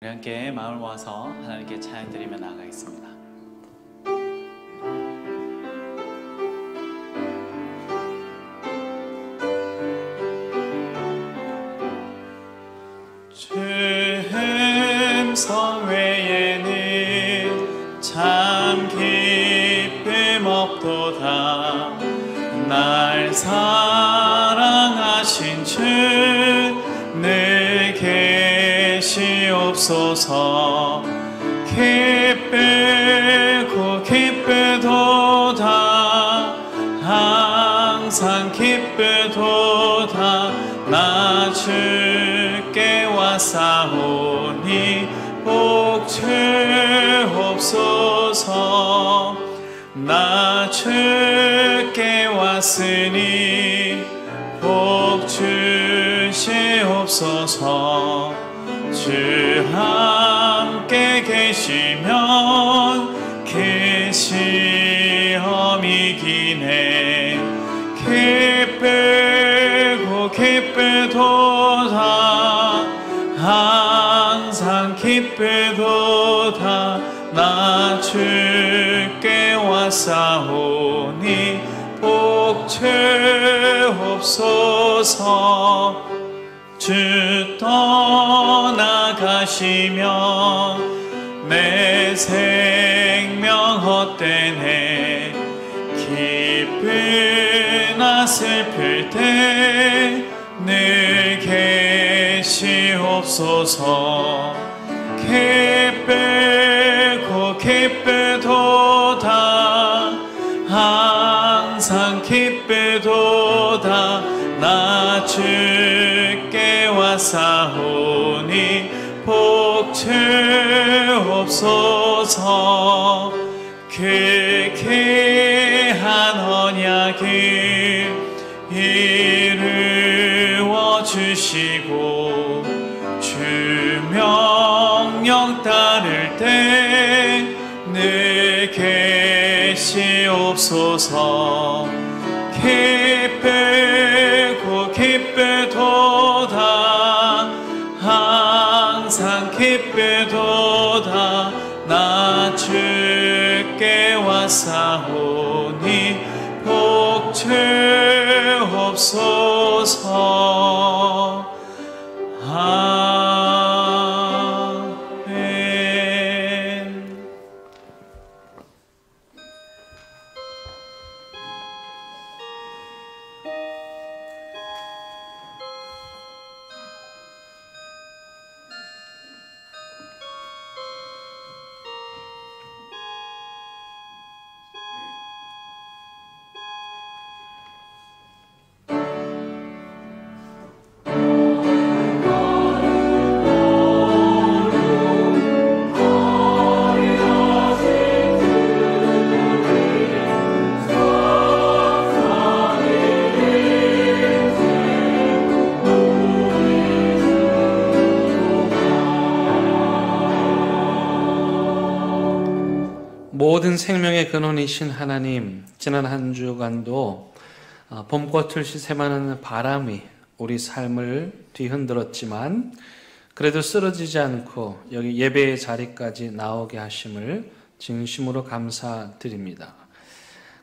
우리 함께 마음을 모아서 하나님께 찬양 드리며 나아가겠습니다. 주 음성 외에는 참 기쁨 없도다. 날 사랑하신 주 늘 계시옵소서. 기쁘고 기쁘도다. 항상 기쁘도다. 나 주께 왔사오니 복 주옵소서. 나 주께 왔으니 복 주시옵소서. 주 함께 계시면 그 시험이 이기네. 기쁘고 기쁘도다. 항상 기쁘도다. 나 주께 왔사오니 복 주옵소서. 주 떠나가시면 내 생명 헛되네. 기쁘나 슬플 때 늘 계시옵소서. 기쁘고 기쁘도다. 항상 기쁘도다. 나 주께 왔사오니 복 주옵소서. 그 귀한 언약을 이루어 주시고 주 명령 따를 때 늘 계시옵소서. 기쁘고 기쁘도다. 항상 기쁘도다. 나 주께 왔사오니 복 주옵소서. 아멘. 모든 생명의 근원이신 하나님, 지난 한 주간도 봄꽃을 시샘하는 바람이 우리 삶을 뒤흔들었지만 그래도 쓰러지지 않고 여기 예배의 자리까지 나오게 하심을 진심으로 감사드립니다.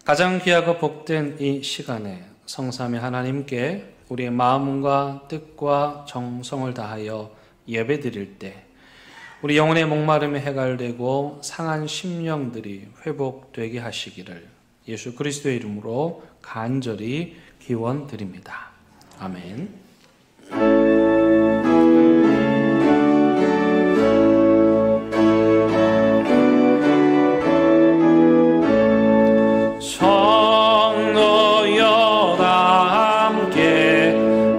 가장 귀하고 복된 이 시간에 성삼위 하나님께 우리의 마음과 뜻과 정성을 다하여 예배드릴 때 우리 영혼의 목마름이 해갈되고 상한 심령들이 회복되게 하시기를 예수 그리스도의 이름으로 간절히 기원드립니다. 아멘.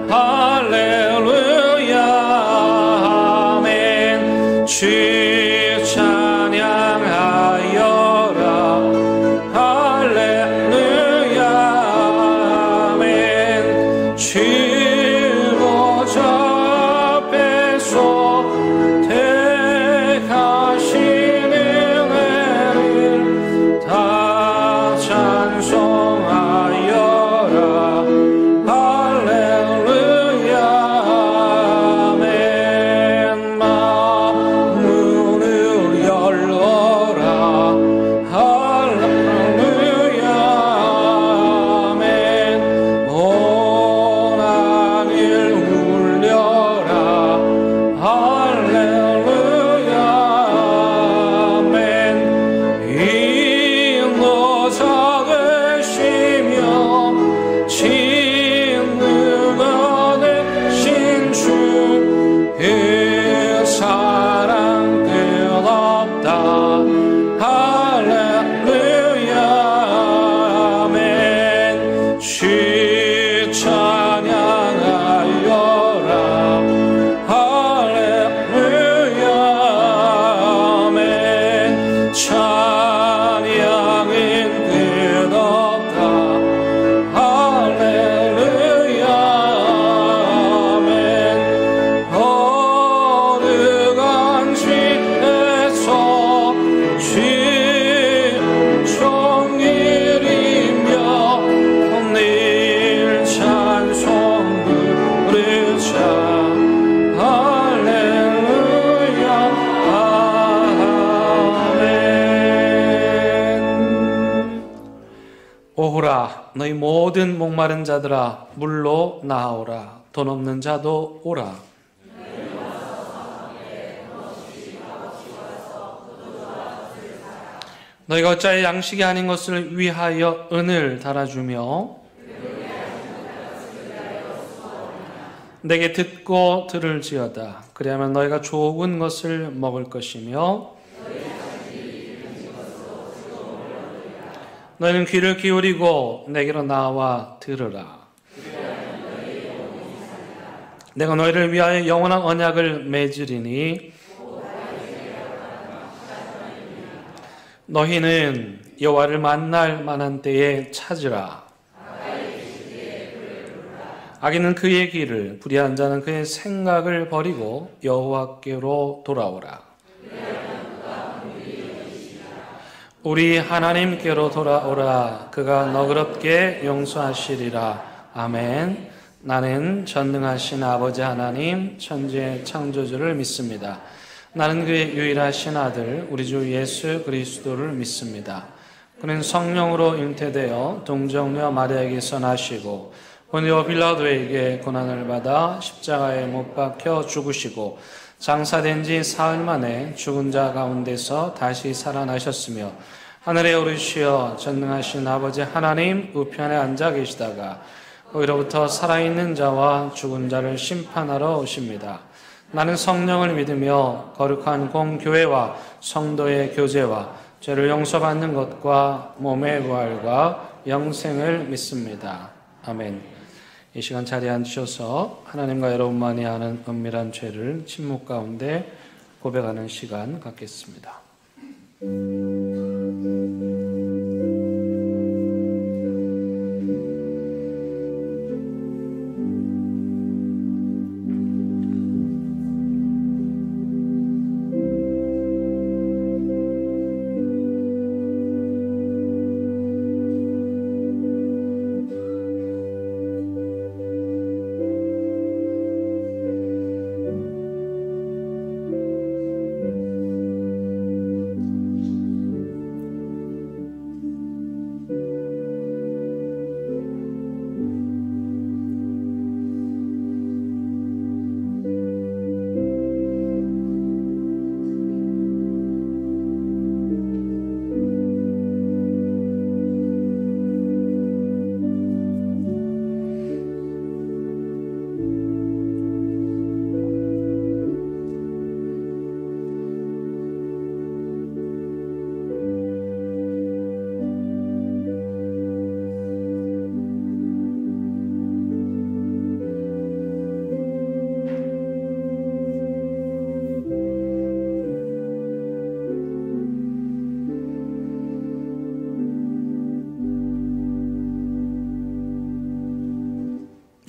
할렐루야 아멘. 오라. 너희 모든 목마른 자들아 물로 나아오라. 돈 없는 자도 오라. 너희가 어찌하여 양식이 아닌 것을 위하여 은을 달아주며 내게 듣고 들을지어다. 그리하면 너희가 좋은 것을 먹을 것이며 너희는 귀를 기울이고 내게로 나와 들으라. 내가 너희를 위하여 영원한 언약을 맺으리니 너희는 여호와를 만날 만한 때에 찾으라. 악인은 그의 길을, 불의한 자는 그의 생각을 버리고 여호와께로 돌아오라. 우리 하나님께로 돌아오라. 그가 너그럽게 용서하시리라. 아멘. 나는 전능하신 아버지 하나님, 천지의 창조주를 믿습니다. 나는 그의 유일하신 아들, 우리 주 예수 그리스도를 믿습니다. 그는 성령으로 잉태되어 동정녀 마리아에게서 나시고 본디오 빌라도에게 고난을 받아 십자가에 못 박혀 죽으시고 장사된 지 사흘 만에 죽은 자 가운데서 다시 살아나셨으며 하늘에 오르시어 전능하신 아버지 하나님 우편에 앉아 계시다가 거기로부터 살아있는 자와 죽은 자를 심판하러 오십니다. 나는 성령을 믿으며 거룩한 공교회와 성도의 교제와 죄를 용서받는 것과 몸의 부활과 영생을 믿습니다. 아멘. 이 시간 자리에 앉으셔서 하나님과 여러분만이 아는 은밀한 죄를 침묵 가운데 고백하는 시간 갖겠습니다.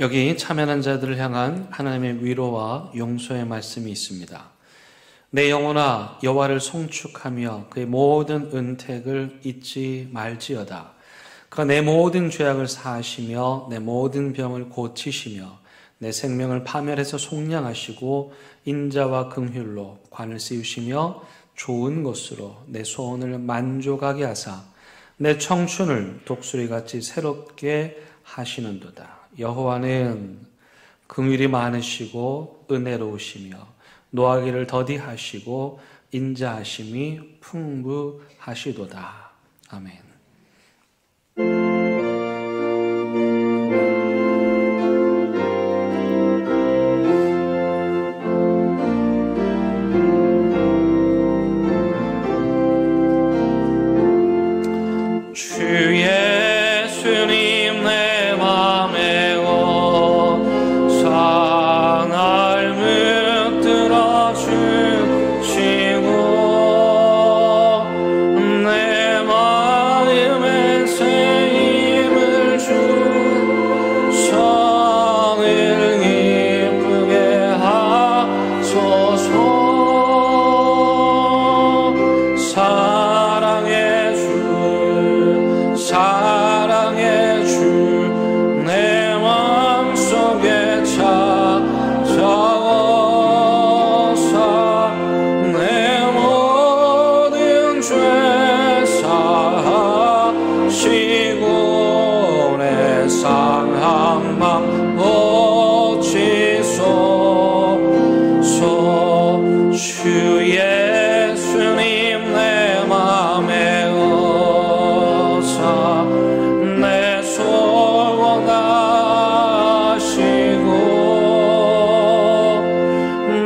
여기 참여한 자들을 향한 하나님의 위로와 용서의 말씀이 있습니다. 내 영혼아 여호와를 송축하며 그의 모든 은택을 잊지 말지어다. 그가 내 모든 죄악을 사하시며 내 모든 병을 고치시며 내 생명을 파멸해서 속량하시고 인자와 긍휼로 관을 씌우시며 좋은 것으로 내 소원을 만족하게 하사 내 청춘을 독수리같이 새롭게 하시는도다. 여호와는 긍휼이 많으시고 은혜로우시며 노하기를 더디하시고 인자하심이 풍부하시도다. 아멘. 주 예수님 내 맘에 상을 붙들어 주시고 내 마음에 새 예수님 내 맘에 오사 내 소원 아시고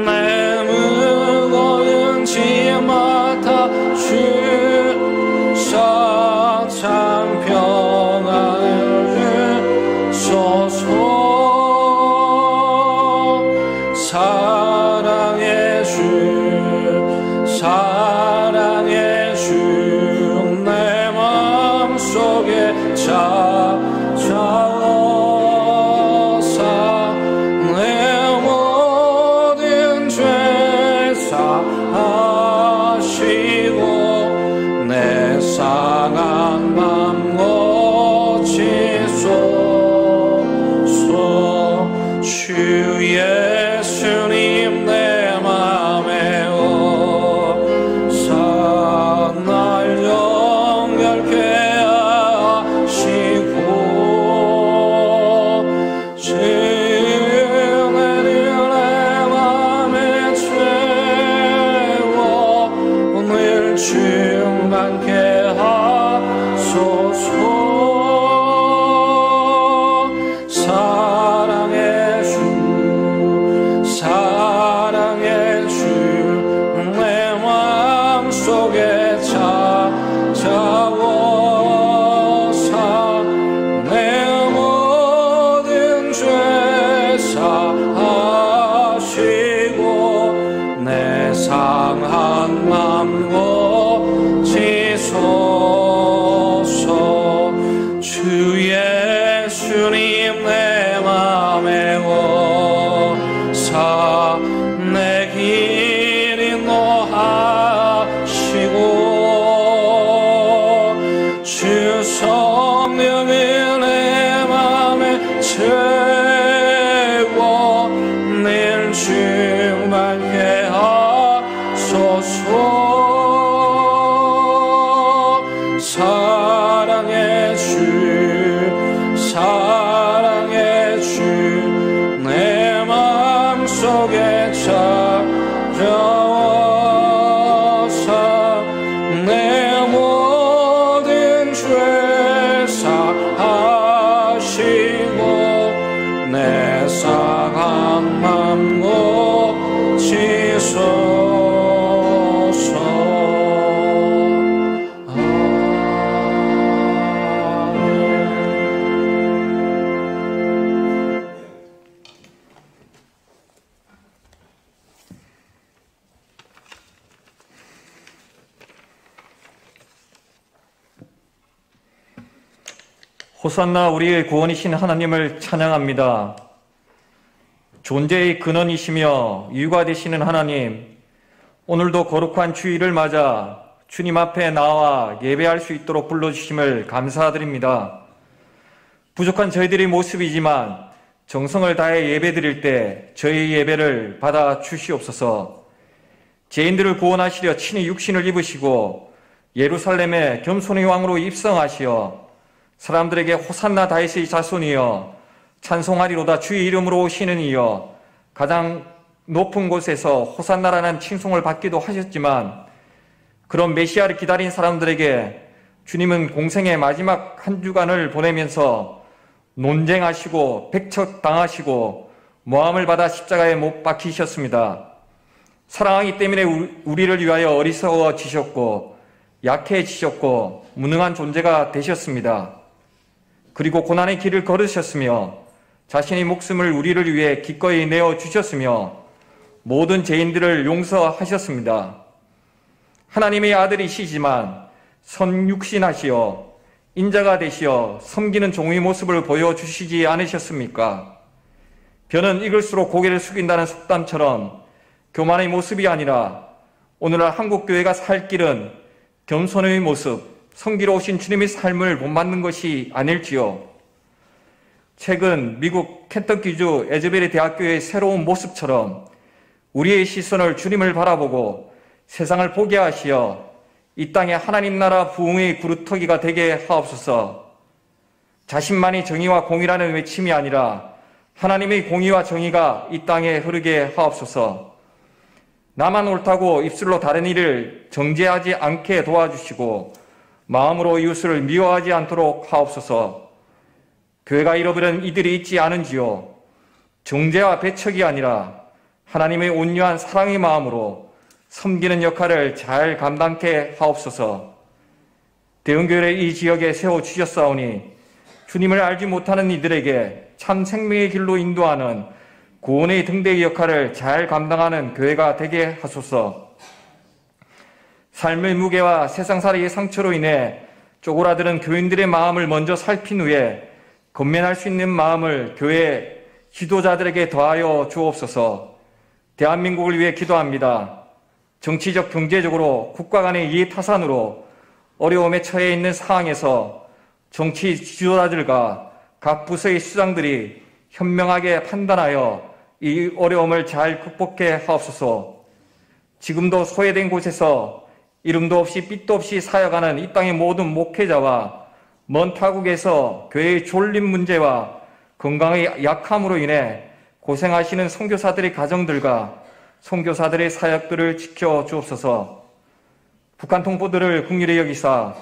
내 무거운 짐마다 주사 참 평안을 주소서. 사랑의 주 내 마음속에 찾아오사 내 모든 죄 사하시고 내 상한 맘 고치소서. 주 예수님 내 맘에 오사 날 영결케 하시고 주 내 맘에 채워 늘 충만케 하소서. 사랑의 주 내 마음속에 찾아오사 내 모든 죄 사하시고 내 상한 맘 고치소서. 주 예수님 내 맘에 오사 내 길 인도하시고 주 성령을 내 맘에 채워 늘 충만케 하소서. 사랑의 주 내 마음속에 찾아오사 내 모든 죄 사하시고 내 상한 맘 고치소서. 호산나 우리의 구원이신 하나님을 찬양합니다. 존재의 근원이시며 이유가 되시는 하나님, 오늘도 거룩한 주일을 맞아 주님 앞에 나와 예배할 수 있도록 불러주심을 감사드립니다. 부족한 저희들의 모습이지만 정성을 다해 예배드릴 때 저희 예배를 받아 주시옵소서. 죄인들을 구원하시려 친히 육신을 입으시고 예루살렘에 겸손의 왕으로 입성하시어 사람들에게 호산나 다윗의 자손이여 찬송하리로다 주의 이름으로 오시는 이여 가장 높은 곳에서 호산나라는 칭송을 받기도 하셨지만 그런 메시아를 기다린 사람들에게 주님은 공생의 마지막 한 주간을 보내면서 논쟁하시고 백척당하시고 모함을 받아 십자가에 못 박히셨습니다. 사랑하기 때문에 우리를 위하여 어리석어지셨고 약해지셨고 무능한 존재가 되셨습니다. 그리고 고난의 길을 걸으셨으며 자신의 목숨을 우리를 위해 기꺼이 내어주셨으며 모든 죄인들을 용서하셨습니다. 하나님의 아들이시지만 선육신하시어 인자가 되시어 섬기는 종의 모습을 보여주시지 않으셨습니까? 벼는 익을수록 고개를 숙인다는 속담처럼 교만의 모습이 아니라 오늘날 한국교회가 살 길은 겸손의 모습, 성기로우신 주님의 삶을 본받는 것이 아닐지요. 최근 미국 켄터키주 에즈베리 대학교의 새로운 모습처럼 우리의 시선을 주님을 바라보고 세상을 보게 하시어 이 땅에 하나님 나라 부흥의 구루터기가 되게 하옵소서. 자신만이 정의와 공의라는 외침이 아니라 하나님의 공의와 정의가 이 땅에 흐르게 하옵소서. 나만 옳다고 입술로 다른 이를 정죄하지 않게 도와주시고 마음으로 이웃을 미워하지 않도록 하옵소서. 교회가 잃어버린 이들이 있지 않은지요. 정죄와 배척이 아니라 하나님의 온유한 사랑의 마음으로 섬기는 역할을 잘 감당케 하옵소서. 대흥교회를 이 지역에 세워주셨사오니 주님을 알지 못하는 이들에게 참 생명의 길로 인도하는 구원의 등대의 역할을 잘 감당하는 교회가 되게 하소서. 삶의 무게와 세상살이의 상처로 인해 쪼그라드는 교인들의 마음을 먼저 살핀 후에 건면할 수 있는 마음을 교회 지도자들에게 더하여 주옵소서. 대한민국을 위해 기도합니다. 정치적, 경제적으로 국가 간의 이해 타산으로 어려움에 처해 있는 상황에서 정치 지도자들과 각 부서의 수장들이 현명하게 판단하여 이 어려움을 잘 극복해 하옵소서. 지금도 소외된 곳에서 이름도 없이 빛도 없이 사역하는 이 땅의 모든 목회자와 먼 타국에서 교회의 졸림 문제와 건강의 약함으로 인해 고생하시는 선교사들의 가정들과 선교사들의 사역들을 지켜 주옵소서. 북한 동포들을 긍휼히 여기사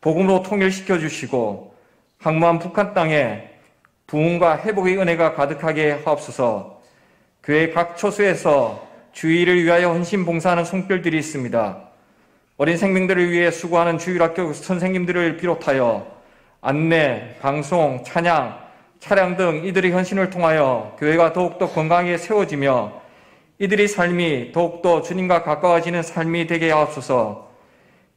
복음으로 통일시켜 주시고 항무한 북한 땅에 부흥과 회복의 은혜가 가득하게 하옵소서. 교회 각 처소에서 주의를 위하여 헌신 봉사하는 손길들이 있습니다. 어린 생명들을 위해 수고하는 주일학교 선생님들을 비롯하여 안내, 방송, 찬양, 차량 등 이들의 헌신을 통하여 교회가 더욱더 건강하게 세워지며 이들의 삶이 더욱더 주님과 가까워지는 삶이 되게 하옵소서.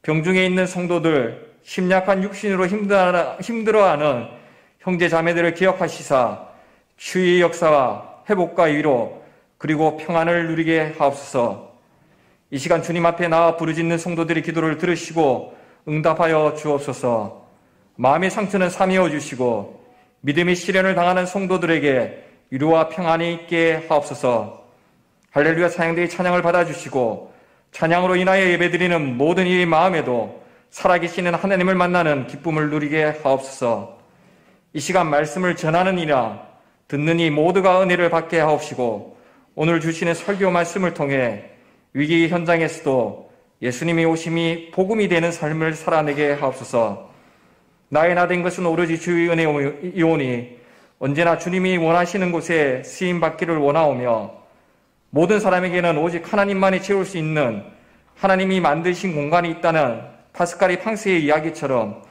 병중에 있는 성도들, 심약한 육신으로 힘들어하는 형제 자매들을 기억하시사 치유의 역사와 회복과 위로 그리고 평안을 누리게 하옵소서. 이 시간 주님 앞에 나와 부르짖는 성도들의 기도를 들으시고 응답하여 주옵소서. 마음의 상처는 사메어 주시고 믿음의 시련을 당하는 성도들에게 위로와 평안이 있게 하옵소서. 할렐루야 찬양대의 찬양을 받아주시고 찬양으로 인하여 예배드리는 모든 이의 마음에도 살아계시는 하나님을 만나는 기쁨을 누리게 하옵소서. 이 시간 말씀을 전하는 이나 듣는 이 모두가 은혜를 받게 하옵시고 오늘 주시는 설교 말씀을 통해 위기 현장에서도 예수님이 오심이 복음이 되는 삶을 살아내게 하옵소서. 나의 나 된 것은 오로지 주의 은혜이오니 언제나 주님이 원하시는 곳에 쓰임받기를 원하오며 모든 사람에게는 오직 하나님만이 채울 수 있는 하나님이 만드신 공간이 있다는 파스칼의 팡스의 이야기처럼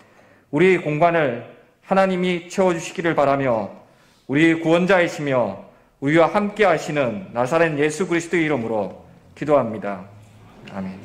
우리의 공간을 하나님이 채워주시기를 바라며 우리의 구원자이시며 우리와 함께 하시는 나사렛 예수 그리스도의 이름으로 기도합니다. 아멘.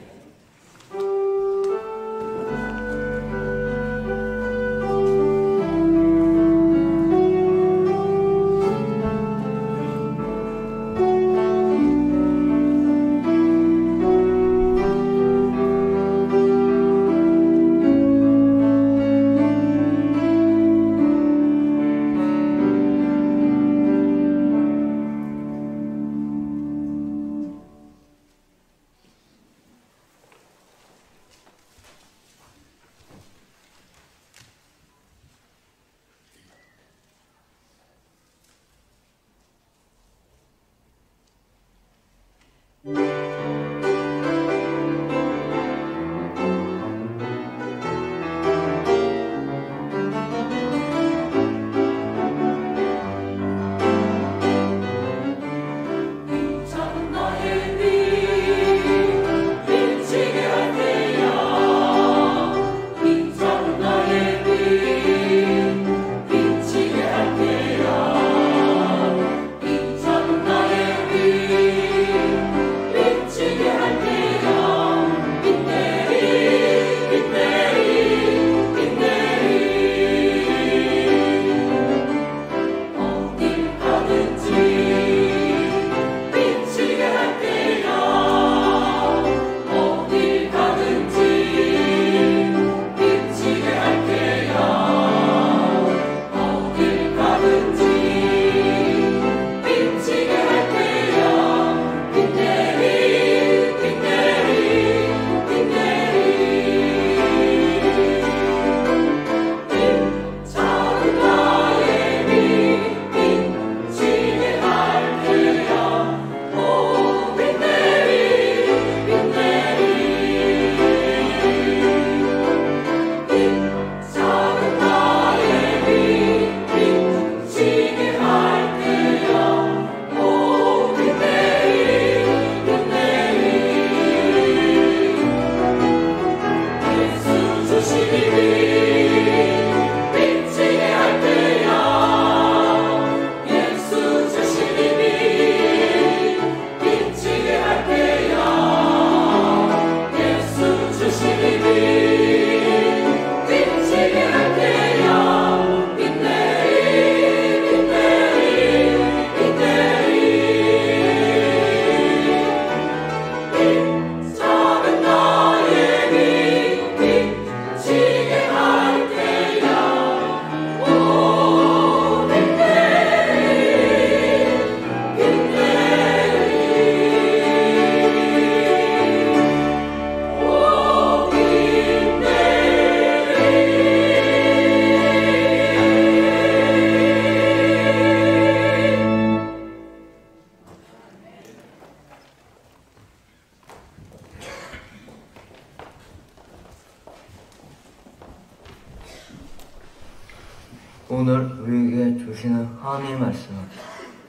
오늘 우리에게 주시는 하나님의 말씀은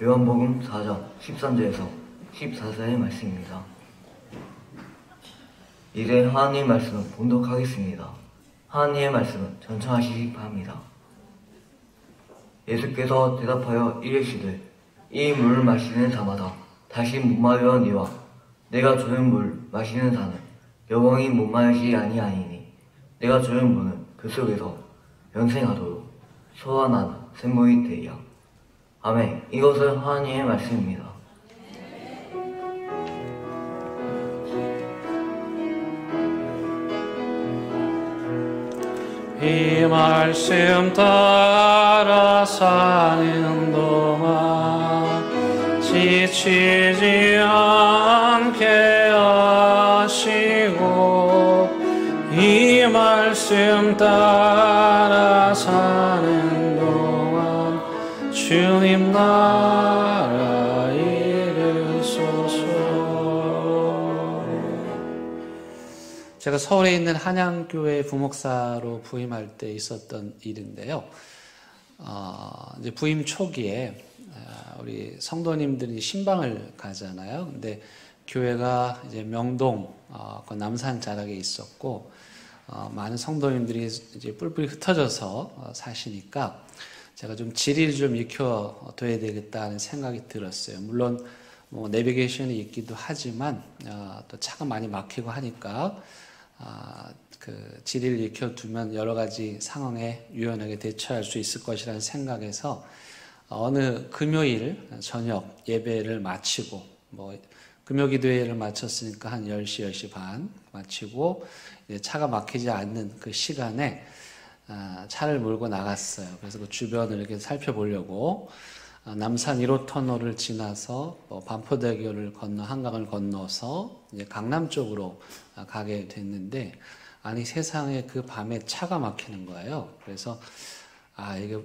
요한복음 4장 13절에서 14절의 말씀입니다. 이제 하나님의 말씀을 봉독하겠습니다. 하나님의 말씀은 전청하시기 바랍니다. 예수께서 대답하여 이르시되 이 물을 마시는 자마다 다시 목마르니와 내가 주는 물 마시는 자는 영원히 목마르지 아니하니니 내가 주는 물은 그 속에서 영생하도록 소환한 샘물이 되리라. 아멘. 이것은 하나님의 말씀입니다. 이 말씀 따라 사는 동안 지치지 않게 하시고 이 말씀 따라 사는 동안 주님 나라 이르소서. 제가 서울에 있는 한양교회 부목사로 부임할 때 있었던 일인데요. 이제 부임 초기에 우리 성도님들이 신방을 가잖아요. 근데 교회가 이제 명동 그 남산 자락에 있었고 많은 성도님들이 이제 뿔뿔이 흩어져서 사시니까 제가 좀 지리를 좀 익혀둬야 되겠다는 생각이 들었어요. 물론 뭐 내비게이션이 있기도 하지만 또 차가 많이 막히고 하니까 그 지리를 익혀두면 여러 가지 상황에 유연하게 대처할 수 있을 것이라는 생각에서 어느 금요일 저녁 예배를 마치고 뭐 금요기도회를 마쳤으니까 한 10시, 10시 반 마치고 이제 차가 막히지 않는 그 시간에 차를 몰고 나갔어요. 그래서 그 주변을 이렇게 살펴보려고 남산 1호 터널을 지나서 반포대교를 건너 한강을 건너서 이제 강남 쪽으로 가게 됐는데 아니 세상에 그 밤에 차가 막히는 거예요. 그래서 이게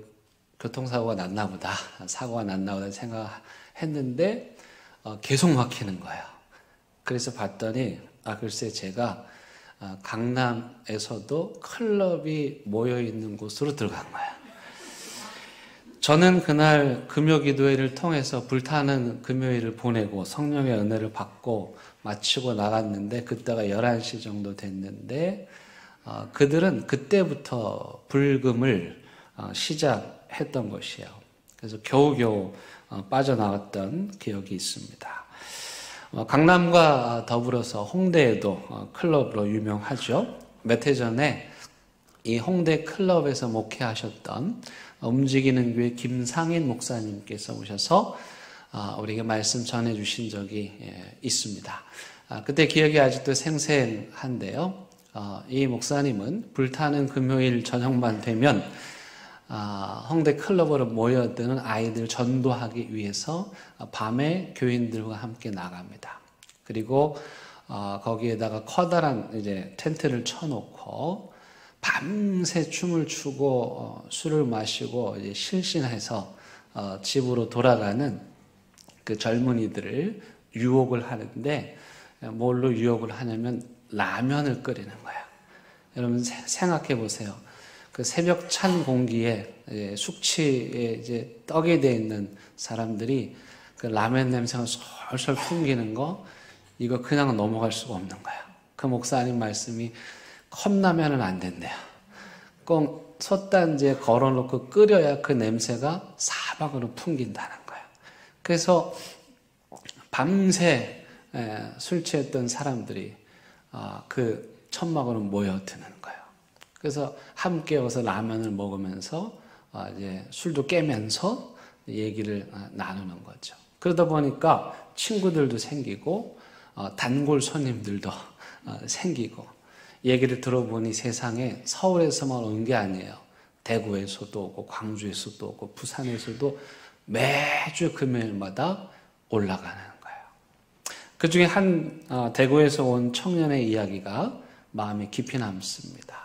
교통사고가 났나 보다, 사고가 났나 보다 생각했는데 계속 막히는 거예요. 그래서 봤더니 글쎄 제가 강남에서도 클럽이 모여있는 곳으로 들어간 거예요. 저는 그날 금요기도회를 통해서 불타는 금요일을 보내고 성령의 은혜를 받고 마치고 나갔는데 그때가 11시 정도 됐는데 그들은 그때부터 불금을 시작했던 것이에요. 그래서 겨우겨우 빠져나왔던 기억이 있습니다. 강남과 더불어서 홍대에도 클럽으로 유명하죠. 몇 해 전에 이 홍대 클럽에서 목회하셨던 움직이는 교회 김상인 목사님께서 오셔서 우리에게 말씀 전해주신 적이 있습니다. 그때 기억이 아직도 생생한데요. 이 목사님은 불타는 금요일 저녁만 되면 홍대 클럽으로 모여드는 아이들 전도하기 위해서 밤에 교인들과 함께 나갑니다. 그리고 거기에다가 커다란 이제 텐트를 쳐놓고 밤새 춤을 추고 술을 마시고 이제 실신해서 집으로 돌아가는 그 젊은이들을 유혹을 하는데 뭘로 유혹을 하냐면 라면을 끓이는 거예요. 여러분 생각해 보세요. 그 새벽 찬 공기에 숙취에 이제 떡이 돼 있는 사람들이 그 라면 냄새가 솔솔 풍기는 거 이거 그냥 넘어갈 수가 없는 거예요. 그 목사님 말씀이 컵라면은 안 된대요. 꼭 솥단지에 걸어놓고 끓여야 그 냄새가 사방으로 풍긴다는 거예요. 그래서 밤새 술 취했던 사람들이 그 천막으로 모여드는 거예요. 그래서 함께 와서 라면을 먹으면서 이제 술도 깨면서 얘기를 나누는 거죠. 그러다 보니까 친구들도 생기고 단골 손님들도 생기고 얘기를 들어보니 세상에 서울에서만 온 게 아니에요. 대구에서도 오고 광주에서도 오고 부산에서도 매주 금요일마다 올라가는 거예요. 그 중에 한 대구에서 온 청년의 이야기가 마음에 깊이 남습니다.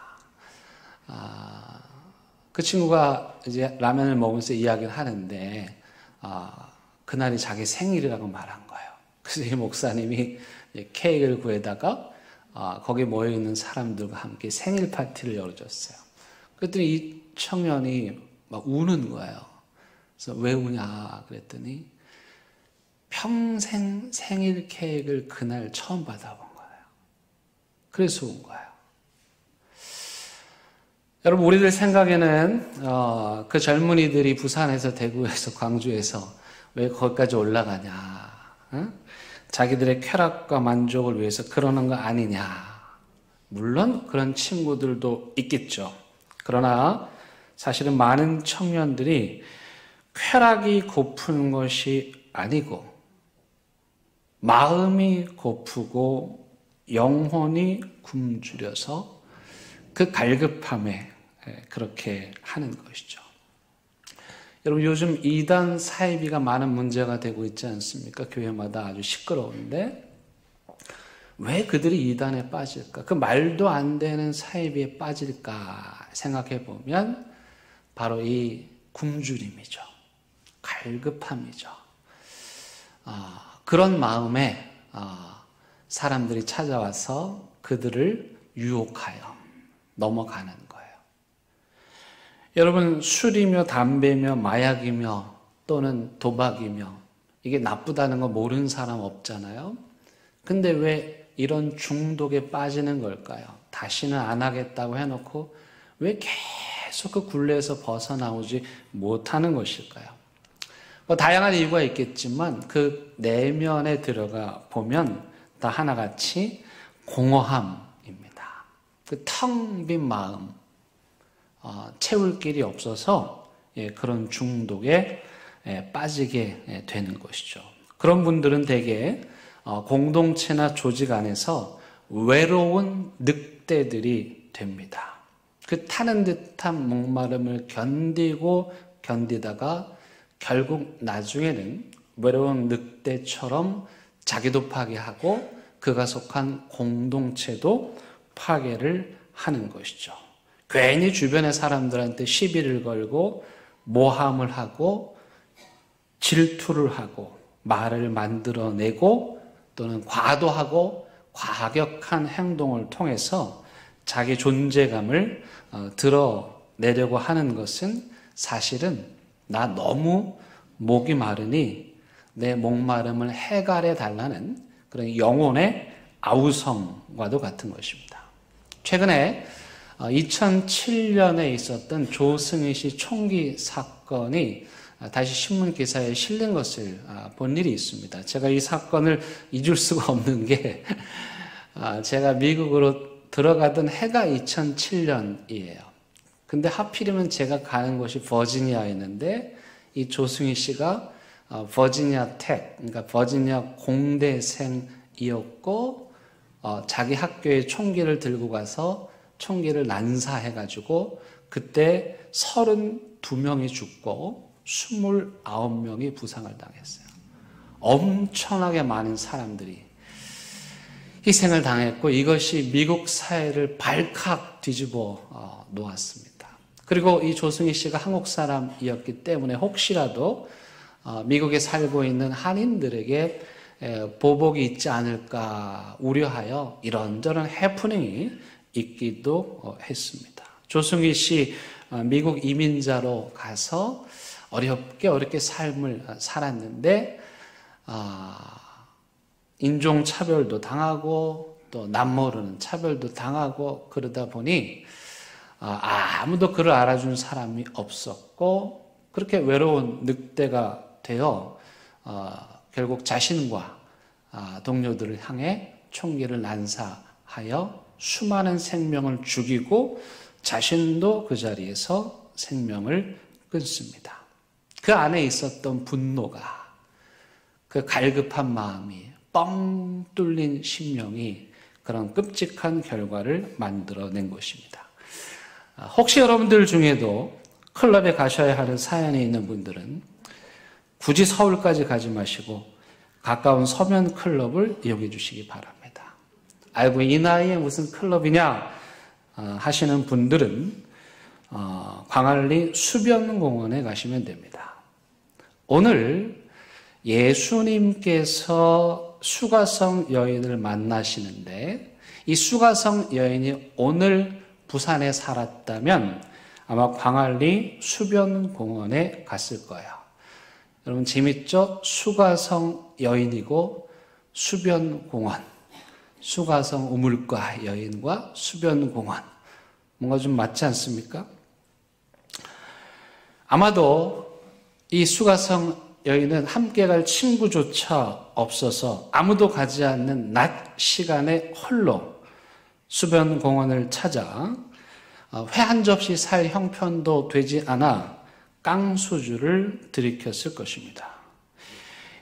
그 친구가 이제 라면을 먹으면서 이야기를 하는데 그날이 자기 생일이라고 말한 거예요. 그래서 이 목사님이 케이크를 구해다가 거기 모여있는 사람들과 함께 생일 파티를 열어줬어요. 그랬더니 이 청년이 막 우는 거예요. 그래서 왜 우냐 그랬더니 평생 생일 케이크를 그날 처음 받아본 거예요. 그래서 운 거예요. 여러분, 우리들 생각에는 그 젊은이들이 부산에서, 대구에서, 광주에서 왜 거기까지 올라가냐, 자기들의 쾌락과 만족을 위해서 그러는 거 아니냐. 물론 그런 친구들도 있겠죠. 그러나 사실은 많은 청년들이 쾌락이 고픈 것이 아니고 마음이 고프고 영혼이 굶주려서 그 갈급함에 그렇게 하는 것이죠. 여러분, 요즘 이단 사이비가 많은 문제가 되고 있지 않습니까? 교회마다 아주 시끄러운데 왜 그들이 이단에 빠질까? 그 말도 안 되는 사이비에 빠질까 생각해 보면 바로 이 굶주림이죠. 갈급함이죠. 그런 마음에 사람들이 찾아와서 그들을 유혹하여 넘어가는 거예요. 여러분, 술이며 담배며 마약이며 또는 도박이며 이게 나쁘다는 거 모르는 사람 없잖아요. 근데 왜 이런 중독에 빠지는 걸까요? 다시는 안 하겠다고 해놓고 왜 계속 그 굴레에서 벗어나오지 못하는 것일까요? 뭐 다양한 이유가 있겠지만 그 내면에 들어가 보면 다 하나같이 공허함입니다. 그 텅 빈 마음, 채울 길이 없어서 그런 중독에 빠지게 되는 것이죠. 그런 분들은 대개 공동체나 조직 안에서 외로운 늑대들이 됩니다. 그 타는 듯한 목마름을 견디다가 결국 나중에는 외로운 늑대처럼 자기도 파괴하고 그가 속한 공동체도 파괴를 하는 것이죠. 괜히 주변의 사람들한테 시비를 걸고 모함을 하고 질투를 하고 말을 만들어내고 또는 과도하고 과격한 행동을 통해서 자기 존재감을 드러내려고 하는 것은 사실은 나 너무 목이 마르니 내 목마름을 해결해 달라는 그런 영혼의 아우성과도 같은 것입니다. 최근에 2007년에 있었던 조승희 씨 총기 사건이 다시 신문 기사에 실린 것을 본 일이 있습니다. 제가 이 사건을 잊을 수가 없는 게 제가 미국으로 들어가던 해가 2007년이에요. 근데 하필이면 제가 가는 곳이 버지니아였는데 이 조승희 씨가 버지니아 텍, 그러니까 버지니아 공대생이었고 자기 학교에 총기를 들고 가서 총기를 난사해가지고 그때 32명이 죽고 29명이 부상을 당했어요. 엄청나게 많은 사람들이 희생을 당했고 이것이 미국 사회를 발칵 뒤집어 놓았습니다. 그리고 이 조승희 씨가 한국 사람이었기 때문에 혹시라도 미국에 살고 있는 한인들에게 보복이 있지 않을까 우려하여 이런저런 해프닝이 있기도 했습니다. 조승희 씨 미국 이민자로 가서 어렵게 삶을 살았는데 인종차별도 당하고 또 남모르는 차별도 당하고 그러다 보니 아무도 그를 알아준 사람이 없었고 그렇게 외로운 늑대가 되어 결국 자신과 동료들을 향해 총기를 난사하여 수많은 생명을 죽이고 자신도 그 자리에서 생명을 끊습니다. 그 안에 있었던 분노가 그 갈급한 마음이 뻥 뚫린 심령이 그런 끔찍한 결과를 만들어낸 것입니다. 혹시 여러분들 중에도 클럽에 가셔야 하는 사연이 있는 분들은 굳이 서울까지 가지 마시고 가까운 서면 클럽을 이용해 주시기 바랍니다. 아이고 이 나이에 무슨 클럽이냐 하시는 분들은 광안리 수변공원에 가시면 됩니다. 오늘 예수님께서 수가성 여인을 만나시는데 이 수가성 여인이 오늘 부산에 살았다면 아마 광안리 수변공원에 갔을 거예요. 여러분 재밌죠? 수가성 여인이고 수변공원, 수가성 우물가 여인과 수변공원, 뭔가 좀 맞지 않습니까? 아마도 이 수가성 여인은 함께 갈 친구조차 없어서 아무도 가지 않는 낮 시간에 홀로 수변공원을 찾아 회 한 접시 살 형편도 되지 않아 깡소주를 들이켰을 것입니다.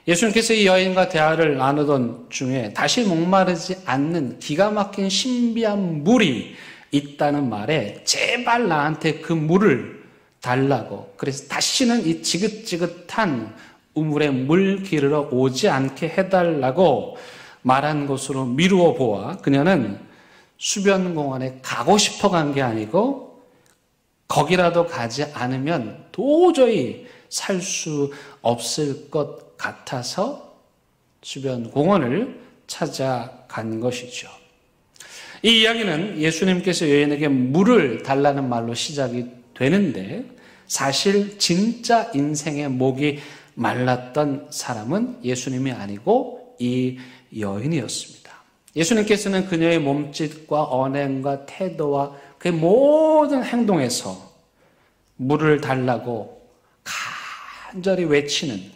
예수님께서 이 여인과 대화를 나누던 중에 다시 목마르지 않는 기가 막힌 신비한 물이 있다는 말에 제발 나한테 그 물을 달라고, 그래서 다시는 이 지긋지긋한 우물에 물 기르러 오지 않게 해달라고 말한 것으로 미루어 보아 그녀는 수변공원에 가고 싶어 간 게 아니고 거기라도 가지 않으면 도저히 살 수 없을 것 같아서 수변공원을 찾아간 것이죠. 이 이야기는 예수님께서 여인에게 물을 달라는 말로 시작이 되는데 사실 진짜 인생의 목이 말랐던 사람은 예수님이 아니고 이 여인이었습니다. 예수님께서는 그녀의 몸짓과 언행과 태도와 그의 모든 행동에서 물을 달라고 간절히 외치는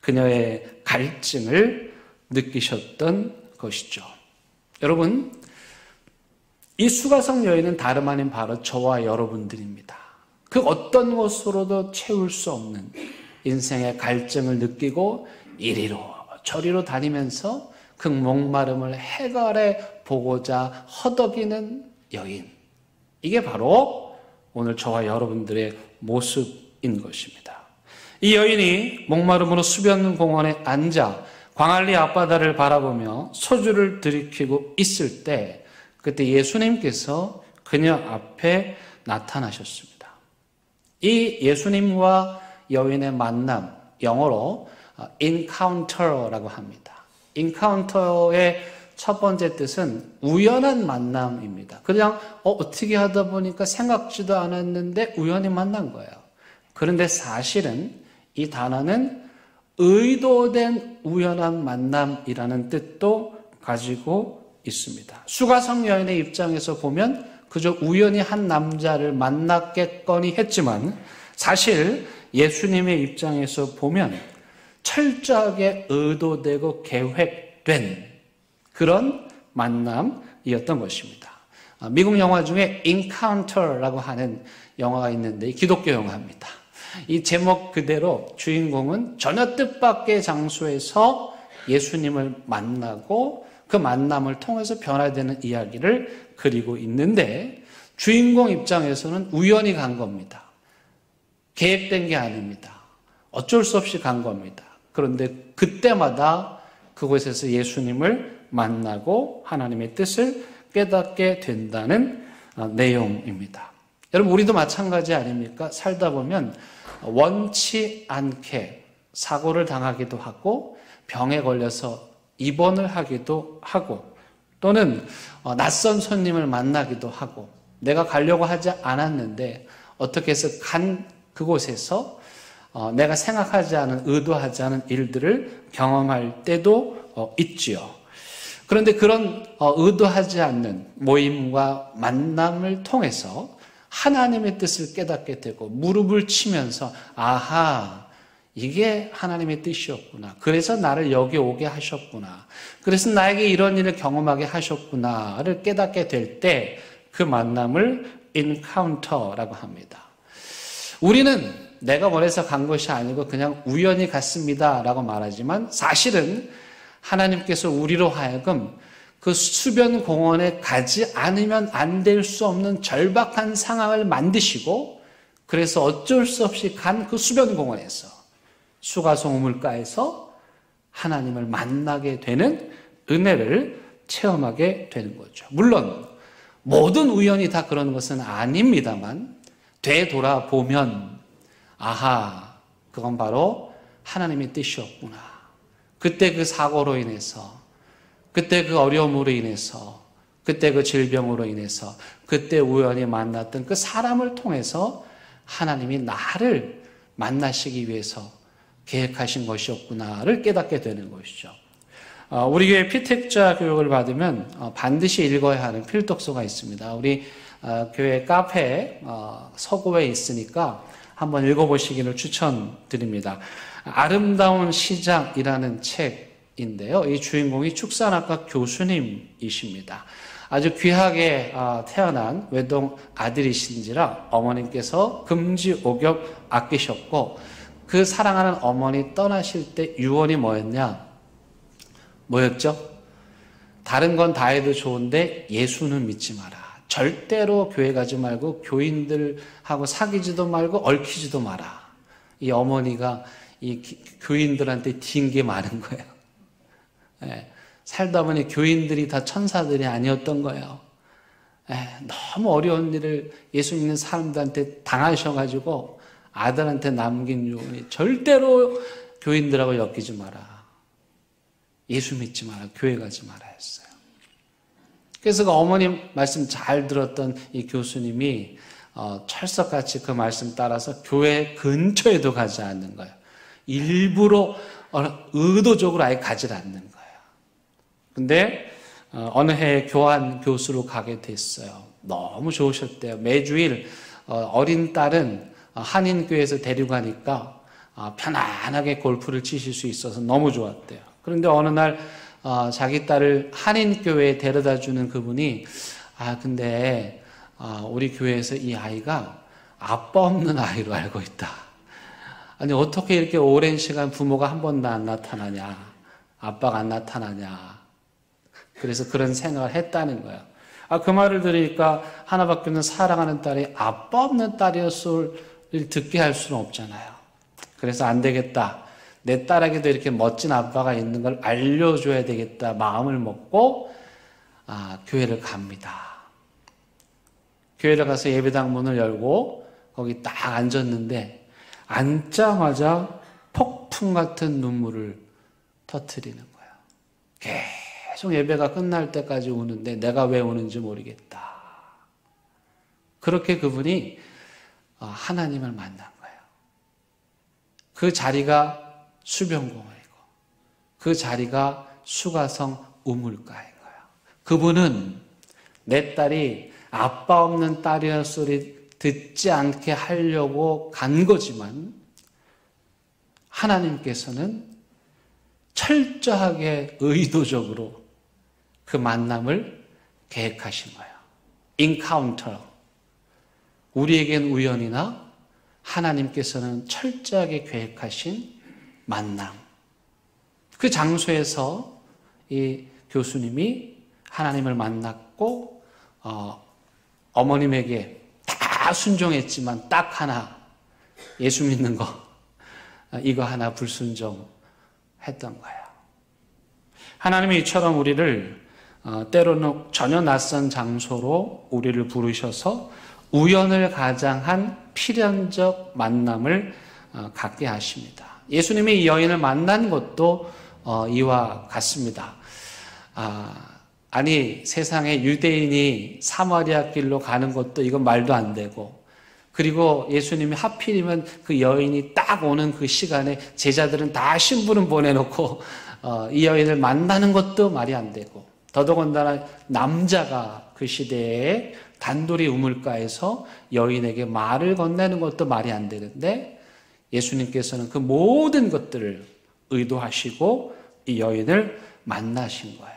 그녀의 갈증을 느끼셨던 것이죠. 여러분, 이 수가성 여인은 다름 아닌 바로 저와 여러분들입니다. 그 어떤 것으로도 채울 수 없는 인생의 갈증을 느끼고 이리로 저리로 다니면서 그 목마름을 해결해 보고자 허덕이는 여인. 이게 바로 오늘 저와 여러분들의 모습인 것입니다. 이 여인이 목마름으로 수변공원에 앉아 광안리 앞바다를 바라보며 소주를 들이키고 있을 때 그때 예수님께서 그녀 앞에 나타나셨습니다. 이 예수님과 여인의 만남, 영어로 encounter라고 합니다. encounter의 첫 번째 뜻은 우연한 만남입니다. 그냥 어떻게 하다 보니까 생각지도 않았는데 우연히 만난 거예요. 그런데 사실은 이 단어는 의도된 우연한 만남이라는 뜻도 가지고 있습니다. 수가성 여인의 입장에서 보면 그저 우연히 한 남자를 만났겠거니 했지만 사실 예수님의 입장에서 보면 철저하게 의도되고 계획된 그런 만남이었던 것입니다. 미국 영화 중에 Encounter라고 하는 영화가 있는데 기독교 영화입니다. 이 제목 그대로 주인공은 전혀 뜻밖의 장소에서 예수님을 만나고 그 만남을 통해서 변화되는 이야기를 그리고 있는데 주인공 입장에서는 우연히 간 겁니다. 계획된 게 아닙니다. 어쩔 수 없이 간 겁니다. 그런데 그때마다 그곳에서 예수님을 만나고 하나님의 뜻을 깨닫게 된다는 내용입니다. 여러분, 우리도 마찬가지 아닙니까? 살다 보면 원치 않게 사고를 당하기도 하고 병에 걸려서 입원을 하기도 하고 또는 낯선 손님을 만나기도 하고 내가 가려고 하지 않았는데 어떻게 해서 간 그곳에서 내가 생각하지 않은, 의도하지 않은 일들을 경험할 때도 있지요. 그런데 그런 의도하지 않는 모임과 만남을 통해서 하나님의 뜻을 깨닫게 되고 무릎을 치면서 아하, 이게 하나님의 뜻이었구나. 그래서 나를 여기 오게 하셨구나. 그래서 나에게 이런 일을 경험하게 하셨구나를 깨닫게 될 때 그 만남을 encounter라고 합니다. 우리는 내가 원해서 간 것이 아니고 그냥 우연히 갔습니다 라고 말하지만 사실은 하나님께서 우리로 하여금 그 수변 공원에 가지 않으면 안 될 수 없는 절박한 상황을 만드시고 그래서 어쩔 수 없이 간 그 수변 공원에서 수가성 우물가에서 하나님을 만나게 되는 은혜를 체험하게 되는 거죠. 물론 모든 우연이 다 그런 것은 아닙니다만 되돌아보면 아하, 그건 바로 하나님의 뜻이었구나. 그때 그 사고로 인해서, 그때 그 어려움으로 인해서, 그때 그 질병으로 인해서, 그때 우연히 만났던 그 사람을 통해서 하나님이 나를 만나시기 위해서 계획하신 것이었구나를 깨닫게 되는 것이죠. 우리 교회 피택자 교육을 받으면 반드시 읽어야 하는 필독서가 있습니다. 우리 교회 카페에 서고에 있으니까 한번 읽어보시기를 추천드립니다. 아름다운 시작이라는 책인데요. 이 주인공이 축산학과 교수님이십니다. 아주 귀하게 태어난 외동 아들이신지라 어머님께서 금지 오겹 아끼셨고, 그 사랑하는 어머니 떠나실 때 유언이 뭐였죠? 다른 건 다 해도 좋은데 예수는 믿지 마라. 절대로 교회 가지 말고 교인들하고 사귀지도 말고 얽히지도 마라. 이 어머니가 이 교인들한테 딘 게 많은 거예요. 예, 살다 보니 교인들이 다 천사들이 아니었던 거예요. 너무 어려운 일을 예수 믿는 사람들한테 당하셔가지고 아들한테 남긴 유언이 절대로 교인들하고 엮이지 마라. 예수 믿지 마라. 교회 가지 마라 했어요. 그래서 그 어머님 말씀 잘 들었던 이 교수님이 철석같이 그 말씀 따라서 교회 근처에도 가지 않는 거예요. 일부러 의도적으로 아예 가지 않는 거예요. 근데 어느 해에 교환 교수로 가게 됐어요. 너무 좋으셨대요. 매주일 어린 딸은 한인교회에서 데려가니까 편안하게 골프를 치실 수 있어서 너무 좋았대요. 그런데 어느 날 자기 딸을 한인교회에 데려다주는 그분이 근데 우리 교회에서 이 아이가 아빠 없는 아이로 알고 있다. 아니 어떻게 이렇게 오랜 시간 부모가 한 번도 안 나타나냐, 아빠가 안 나타나냐. 그래서 그런 생각을 했다는 거예요. 그 말을 들으니까 하나밖에 없는 사랑하는 딸이 아빠 없는 딸이었을 듣게 할 수는 없잖아요. 그래서 안 되겠다. 내 딸에게도 이렇게 멋진 아빠가 있는 걸 알려줘야 되겠다 마음을 먹고 교회를 갑니다. 교회를 가서 예배당 문을 열고 거기 딱 앉았는데 앉자마자 폭풍 같은 눈물을 터뜨리는 거예요. 계속 예배가 끝날 때까지 우는데 내가 왜 우는지 모르겠다. 그렇게 그분이 하나님을 만난 거예요. 그 자리가 수변공원이고 그 자리가 수가성 우물가인 거예요. 그분은 내 딸이 아빠 없는 딸이라는 소리 듣지 않게 하려고 간 거지만 하나님께서는 철저하게 의도적으로 그 만남을 계획하신 거예요. 인카운터. 우리에겐 우연이나 하나님께서는 철저하게 계획하신 만남. 그 장소에서 이 교수님이 하나님을 만났고 어머님에게 다 순종했지만 딱 하나 예수 믿는 거 이거 하나 불순종했던 거예요. 하나님이 이처럼 우리를 때로는 전혀 낯선 장소로 우리를 부르셔서 우연을 가장한 필연적 만남을 갖게 하십니다. 예수님이 이 여인을 만난 것도 이와 같습니다. 아니 세상에 유대인이 사마리아 길로 가는 것도 이건 말도 안 되고, 그리고 예수님이 하필이면 그 여인이 딱 오는 그 시간에 제자들은 다 신부름 보내놓고 이 여인을 만나는 것도 말이 안 되고, 더더군다나 남자가 그 시대에 단둘이 우물가에서 여인에게 말을 건네는 것도 말이 안 되는데 예수님께서는 그 모든 것들을 의도하시고 이 여인을 만나신 거예요.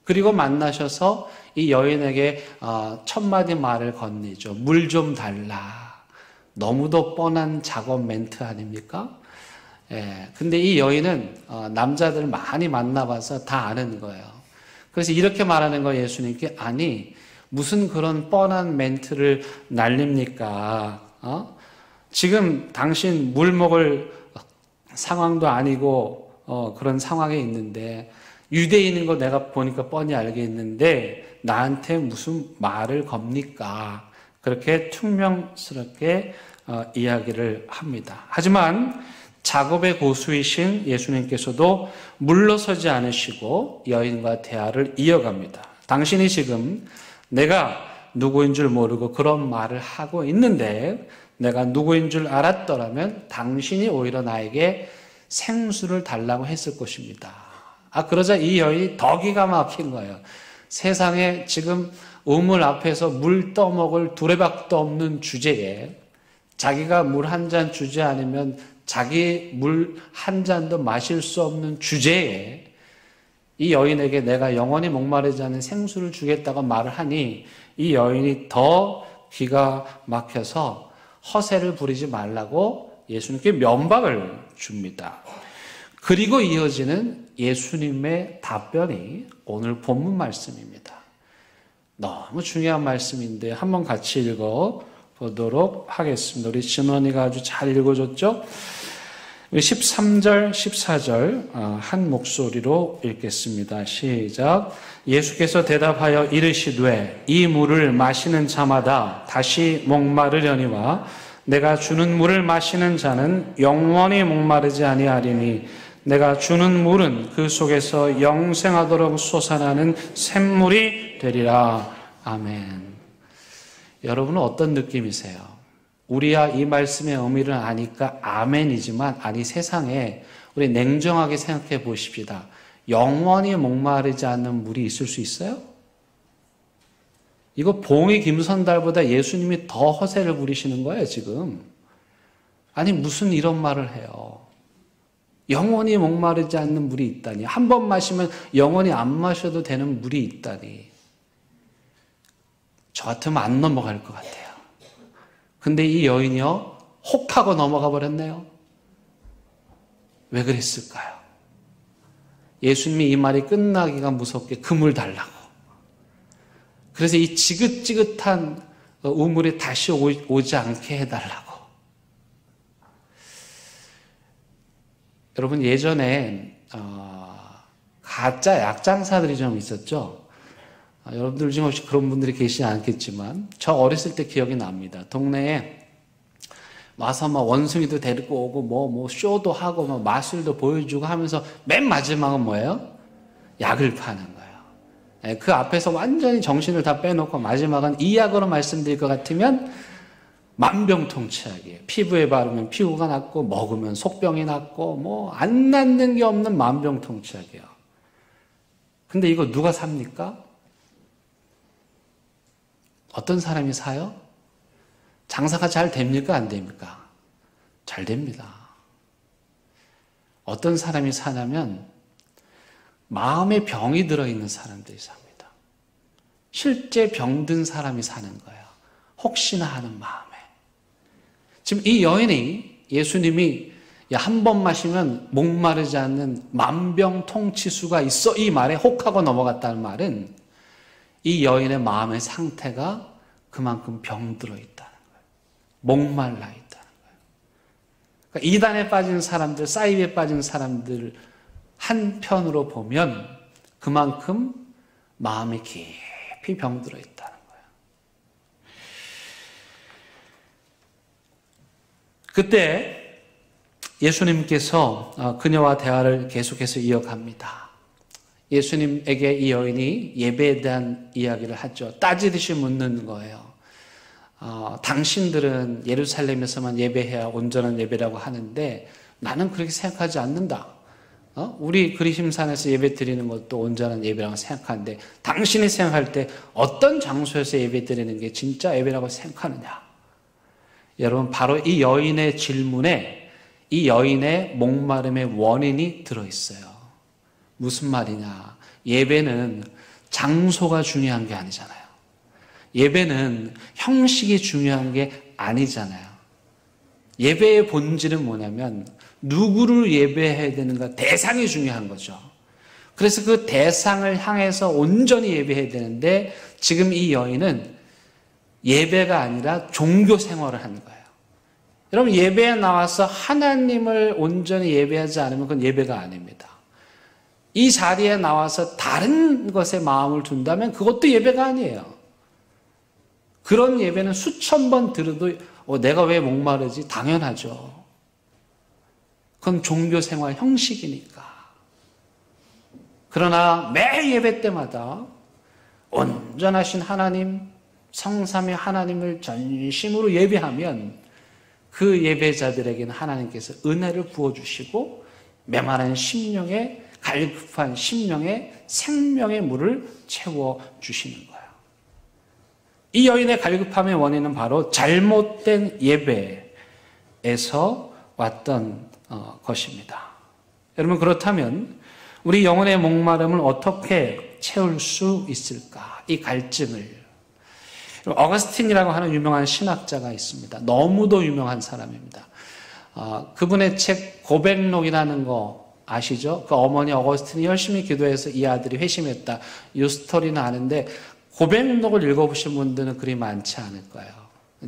그리고 만나셔서 이 여인에게 첫 마디 말을 건네죠. 물 좀 달라. 너무도 뻔한 작업 멘트 아닙니까? 근데 이 여인은 남자들 많이 만나봐서 다 아는 거예요. 그래서 이렇게 말하는 거예요. 예수님께. 아니 무슨 그런 뻔한 멘트를 날립니까? 지금 당신 물 먹을 상황도 아니고 그런 상황에 있는데 유대인인 거 내가 보니까 뻔히 알겠는데 나한테 무슨 말을 겁니까? 그렇게 퉁명스럽게 이야기를 합니다. 하지만 작업의 고수이신 예수님께서도 물러서지 않으시고 여인과 대화를 이어갑니다. 당신이 지금 내가 누구인 줄 모르고 그런 말을 하고 있는데 내가 누구인 줄 알았더라면 당신이 오히려 나에게 생수를 달라고 했을 것입니다. 그러자 이 여인이 더 기가 막힌 거예요. 세상에 지금 우물 앞에서 물 떠먹을 두레박도 없는 주제에 자기가 물 한 잔 주지 않으면 자기 물 한 잔도 마실 수 없는 주제에 이 여인에게 내가 영원히 목마르지 않은 생수를 주겠다고 말을 하니 이 여인이 더 기가 막혀서 허세를 부리지 말라고 예수님께 면박을 줍니다. 그리고 이어지는 예수님의 답변이 오늘 본문 말씀입니다. 너무 중요한 말씀인데 한번 같이 읽어보도록 하겠습니다. 우리 진원이가 아주 잘 읽어줬죠? 13절, 14절 한 목소리로 읽겠습니다. 시작. 예수께서 대답하여 이르시되 이 물을 마시는 자마다 다시 목마르려니와 내가 주는 물을 마시는 자는 영원히 목마르지 아니하리니 내가 주는 물은 그 속에서 영생하도록 솟아나는 샘물이 되리라. 아멘. 여러분은 어떤 느낌이세요? 우리야 이 말씀의 의미를 아니까 아멘이지만 아니 세상에 우리 냉정하게 생각해 보십시다. 영원히 목마르지 않는 물이 있을 수 있어요? 이거 봉이 김선달보다 예수님이 더 허세를 부리시는 거예요 지금. 아니 무슨 이런 말을 해요. 영원히 목마르지 않는 물이 있다니. 한 번 마시면 영원히 안 마셔도 되는 물이 있다니. 저 같으면 안 넘어갈 것 같아요. 근데 이 여인이요 혹하고 넘어가 버렸네요. 왜 그랬을까요? 예수님이 이 말이 끝나기가 무섭게 그 물 달라고. 그래서 이 지긋지긋한 우물에 다시 오지 않게 해달라고. 여러분 예전에 가짜 약장사들이 좀 있었죠. 여러분들 중 혹시 그런 분들이 계시지 않겠지만 저 어렸을 때 기억이 납니다. 동네에 와서 막 원숭이도 데리고 오고 뭐 쇼도 하고 막 마술도 보여주고 하면서 맨 마지막은 뭐예요? 약을 파는 거예요. 그 앞에서 완전히 정신을 다 빼놓고 마지막은 이 약으로 말씀드릴 것 같으면 만병통치약이에요. 피부에 바르면 피부가 낫고 먹으면 속병이 낫고 뭐 안 낫는 게 없는 만병통치약이에요. 근데 이거 누가 삽니까? 어떤 사람이 사요? 장사가 잘 됩니까? 안 됩니까? 잘 됩니다. 어떤 사람이 사냐면 마음에 병이 들어있는 사람들이 삽니다. 실제 병든 사람이 사는 거예요. 혹시나 하는 마음에. 지금 이 여인이 예수님이 한 번 마시면 목마르지 않는 만병통치수가 있어 이 말에 혹하고 넘어갔다는 말은 이 여인의 마음의 상태가 그만큼 병들어 있다는 거예요. 목말라 있다는 거예요. 그러니까 이단에 빠진 사람들, 사이비에 빠진 사람들 한편으로 보면 그만큼 마음이 깊이 병들어 있다는 거예요. 그때 예수님께서 그녀와 대화를 계속해서 이어갑니다. 예수님에게 이 여인이 예배에 대한 이야기를 하죠. 따지듯이 묻는 거예요. 당신들은 예루살렘에서만 예배해야 온전한 예배라고 하는데 나는 그렇게 생각하지 않는다. 우리 그리심산에서 예배 드리는 것도 온전한 예배라고 생각하는데 당신이 생각할 때 어떤 장소에서 예배 드리는 게 진짜 예배라고 생각하느냐? 여러분 바로 이 여인의 질문에 이 여인의 목마름의 원인이 들어있어요. 무슨 말이냐? 예배는 장소가 중요한 게 아니잖아요. 예배는 형식이 중요한 게 아니잖아요. 예배의 본질은 뭐냐면 누구를 예배해야 되는가 대상이 중요한 거죠. 그래서 그 대상을 향해서 온전히 예배해야 되는데 지금 이 여인은 예배가 아니라 종교 생활을 하는 거예요. 여러분 예배에 나와서 하나님을 온전히 예배하지 않으면 그건 예배가 아닙니다. 이 자리에 나와서 다른 것에 마음을 둔다면 그것도 예배가 아니에요. 그런 예배는 수천 번 들어도 내가 왜 목마르지? 당연하죠. 그건 종교생활 형식이니까. 그러나 매 예배 때마다 온전하신 하나님, 성삼위 하나님을 전심으로 예배하면 그 예배자들에게는 하나님께서 은혜를 부어주시고 메마른 심령에, 갈급한 심령에 생명의 물을 채워주시는 거예요. 이 여인의 갈급함의 원인은 바로 잘못된 예배에서 왔던 것입니다. 여러분, 그렇다면 우리 영혼의 목마름을 어떻게 채울 수 있을까? 이 갈증을. 어거스틴이라고 하는 유명한 신학자가 있습니다. 너무도 유명한 사람입니다. 그분의 책 고백록이라는 거 아시죠? 그 어머니 어거스틴이 열심히 기도해서 이 아들이 회심했다. 이 스토리는 아는데 고백록을 읽어보신 분들은 그리 많지 않을 거예요.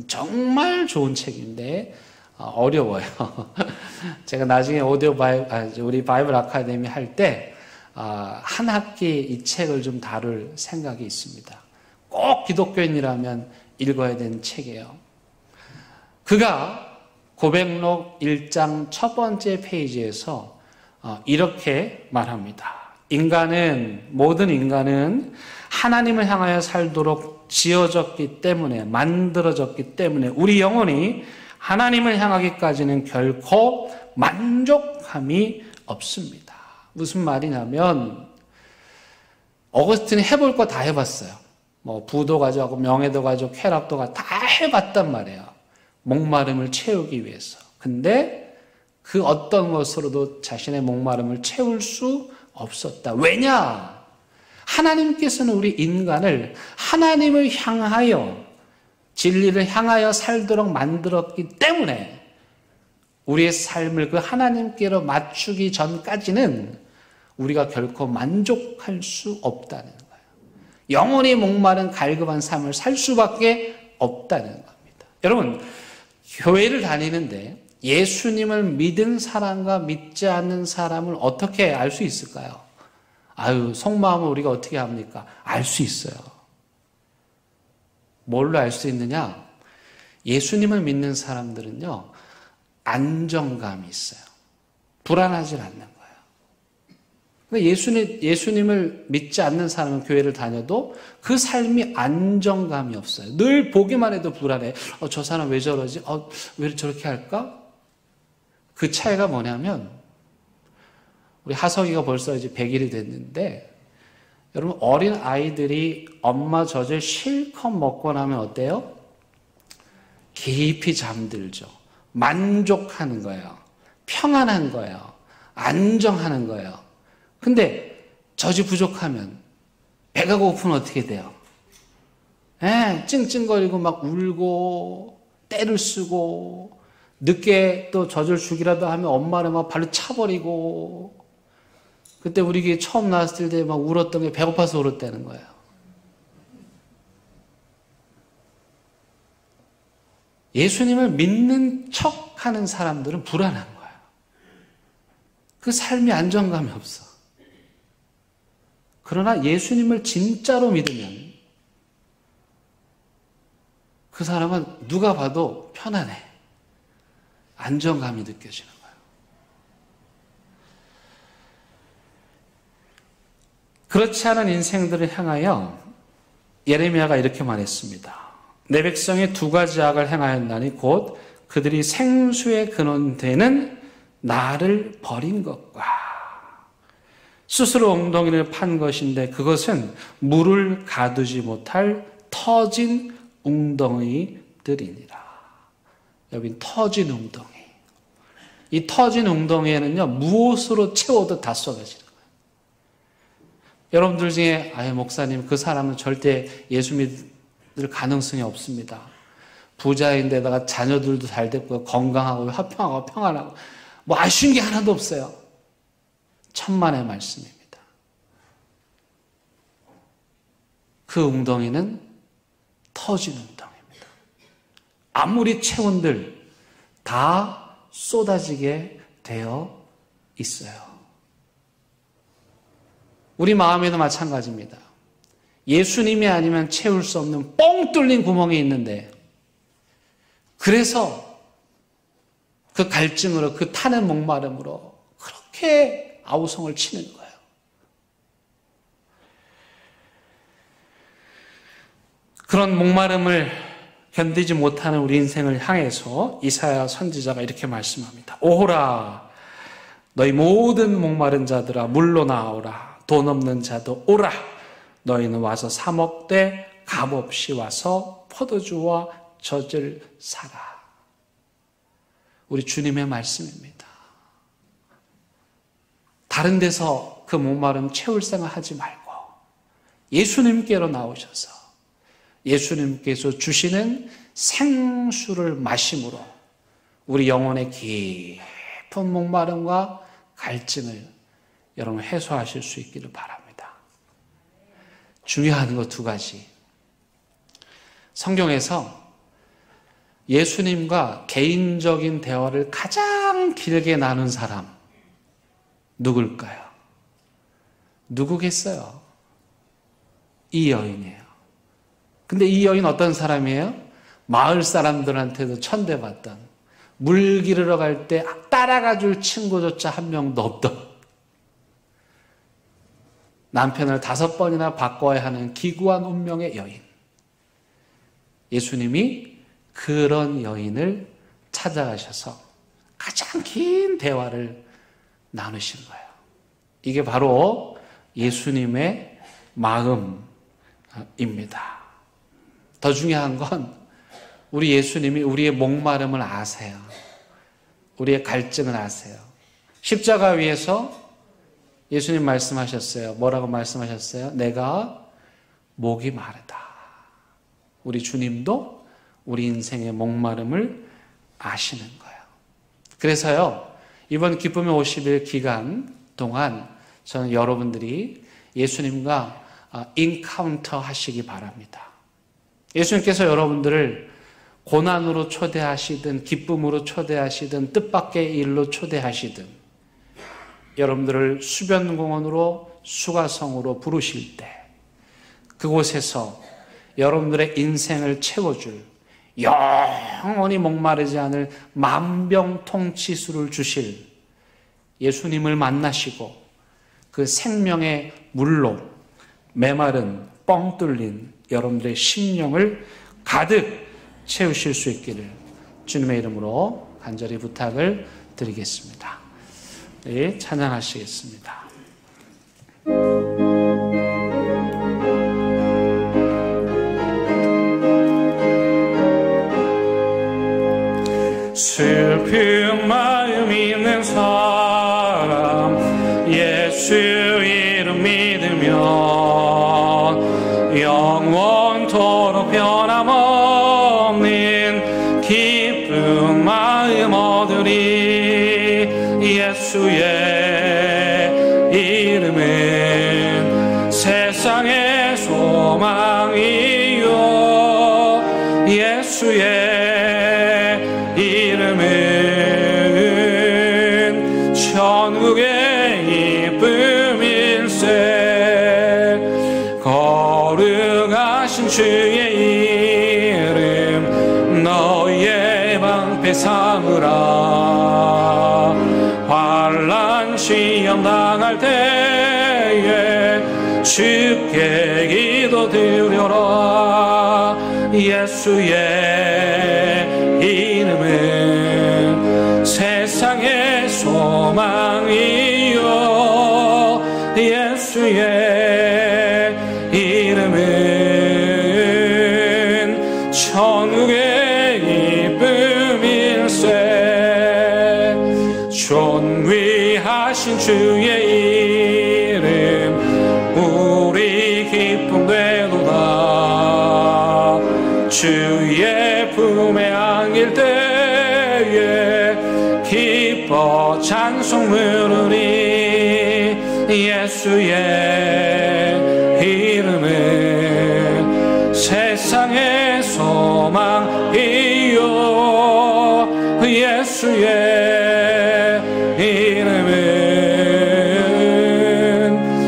정말 좋은 책인데 어려워요. 제가 나중에 우리 바이블 아카데미 할 때 한 학기 이 책을 좀 다룰 생각이 있습니다. 꼭 기독교인이라면 읽어야 되는 책이에요. 그가 고백록 1장 첫 번째 페이지에서 이렇게 말합니다. 모든 인간은 하나님을 향하여 살도록 지어졌기 때문에, 만들어졌기 때문에 우리 영혼이 하나님을 향하기까지는 결코 만족함이 없습니다. 무슨 말이냐면 어거스틴이 해볼 거 다 해봤어요. 뭐 부도 가져가고 명예도 가져가고 쾌락도 가지고 다 해봤단 말이에요. 목마름을 채우기 위해서. 근데 그 어떤 것으로도 자신의 목마름을 채울 수 없었다. 왜냐? 하나님께서는 우리 인간을 하나님을 향하여, 진리를 향하여 살도록 만들었기 때문에 우리의 삶을 그 하나님께로 맞추기 전까지는 우리가 결코 만족할 수 없다는 거예요. 영혼이 목마른 갈급한 삶을 살 수밖에 없다는 겁니다. 여러분, 교회를 다니는데 예수님을 믿은 사람과 믿지 않는 사람을 어떻게 알 수 있을까요? 속마음을 우리가 어떻게 합니까? 알 수 있어요. 뭘로 알 수 있느냐? 예수님을 믿는 사람들은요, 안정감이 있어요. 불안하지 않는 거예요. 예수님을 믿지 않는 사람은 교회를 다녀도 그 삶이 안정감이 없어요. 늘 보기만 해도 불안해. 저 사람 왜 저러지? 왜 저렇게 할까? 그 차이가 뭐냐면, 우리 하석이가 벌써 이제 100일이 됐는데, 여러분, 어린 아이들이 엄마 젖을 실컷 먹고 나면 어때요? 깊이 잠들죠. 만족하는 거예요. 평안한 거예요. 안정하는 거예요. 근데 젖이 부족하면 배가 고프면 어떻게 돼요? 찡찡거리고 막 울고 떼를 쓰고 늦게 또 젖을 주기라도 하면 엄마를 막 발로 차버리고, 그때 우리 처음 나왔을 때 막 울었던 게 배고파서 울었다는 거예요. 예수님을 믿는 척 하는 사람들은 불안한 거예요. 그 삶이 안정감이 없어. 그러나 예수님을 진짜로 믿으면 그 사람은 누가 봐도 편안해. 안정감이 느껴지는 거예요. 그렇지 않은 인생들을 향하여 예레미야가 이렇게 말했습니다. 내 백성이 두 가지 악을 행하였나니 곧 그들이 생수의 근원되는 나를 버린 것과 스스로 웅덩이를 판 것인데 그것은 물을 가두지 못할 터진 웅덩이들이니라. 여긴 터진 웅덩이. 이 터진 웅덩이에는요, 무엇으로 채워도 다 쏟아지는 거예요. 여러분들 중에 목사님, 그 사람은 절대 예수 믿을 가능성이 없습니다. 부자인데다가 자녀들도 잘 됐고 건강하고 화평하고 평안하고 뭐 아쉬운 게 하나도 없어요. 천만의 말씀입니다. 그 웅덩이는 터진 웅덩이입니다. 아무리 채운들 다 쏟아지게 되어 있어요. 우리 마음에도 마찬가지입니다. 예수님이 아니면 채울 수 없는 뻥 뚫린 구멍이 있는데, 그래서 그 갈증으로, 그 타는 목마름으로 그렇게 아우성을 치는 거예요. 그런 목마름을 견디지 못하는 우리 인생을 향해서 이사야 선지자가 이렇게 말씀합니다. 오호라, 너희 모든 목마른 자들아 물로 나오라. 돈 없는 자도 오라. 너희는 와서 사 먹되 값없이 와서 포도주와 젖을 사라. 우리 주님의 말씀입니다. 다른 데서 그 목마름 채울 생각 하지 말고 예수님께로 나오셔서 예수님께서 주시는 생수를 마심으로 우리 영혼의 깊은 목마름과 갈증을 여러분 해소하실 수 있기를 바랍니다. 중요한 것 두 가지. 성경에서 예수님과 개인적인 대화를 가장 길게 나눈 사람 누굴까요? 누구겠어요? 이 여인이에요. 근데 이 여인 어떤 사람이에요? 마을 사람들한테도 천대받던, 물 기르러 갈 때 따라가 줄 친구조차 한 명도 없던, 남편을 5번이나 바꿔야 하는 기구한 운명의 여인. 예수님이 그런 여인을 찾아가셔서 가장 긴 대화를 나누신 거예요. 이게 바로 예수님의 마음입니다. 더 중요한 건 우리 예수님이 우리의 목마름을 아세요. 우리의 갈증을 아세요. 십자가 위에서 예수님 말씀하셨어요. 뭐라고 말씀하셨어요? 내가 목이 마르다. 우리 주님도 우리 인생의 목마름을 아시는 거예요. 그래서요, 이번 기쁨의 50일 기간 동안 저는 여러분들이 예수님과 인카운터 하시기 바랍니다. 예수님께서 여러분들을 고난으로 초대하시든 기쁨으로 초대하시든 뜻밖의 일로 초대하시든 여러분들을 수변공원으로 수가성으로 부르실 때 그곳에서 여러분들의 인생을 채워줄 영원히 목마르지 않을 만병통치수를 주실 예수님을 만나시고 그 생명의 물로 메마른 뻥 뚫린 여러분들의 심령을 가득 채우실 수 있기를 주님의 이름으로 간절히 부탁을 드리겠습니다. 네, 찬양하시겠습니다. 슬픈 마음 있는 사람 예수 이름 믿으면 영원토록 변함없는 기쁜 마음 얻으리. 예수의 이름은 세상의 소망이요 예수의 이름은 천국의 기쁨일세. 거룩하신 주의 이름 너희의 방패 삼으라. 환난 시험 당할 때에 주께 기도 드려라. 예수의 이름은 세상의 소망이요 예수의 이름은 천국의 기쁨일세. 존귀하신 주의 이름 우리 기쁨 되도다. 주의 품에 안길 때에 기뻐 찬송 부르리. 예수의 이름은 세상의 소망이요 예수의 이름은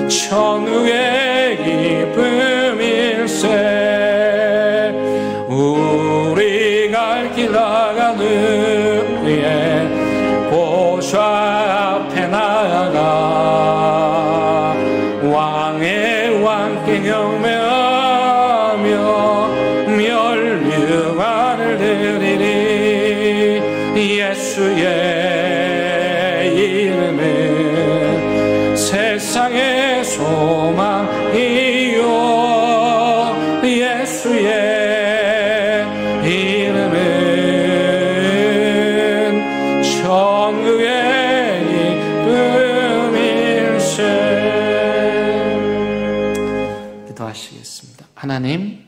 천국의 기쁨일세. 우리 갈 길 나가는 위에 보좌 앞에 나아가 왕의 왕께 경배하며 예수의 이름은 세상의 소망이요 예수의 이름은 천국의 이름일세. 기도하시겠습니다. 하나님,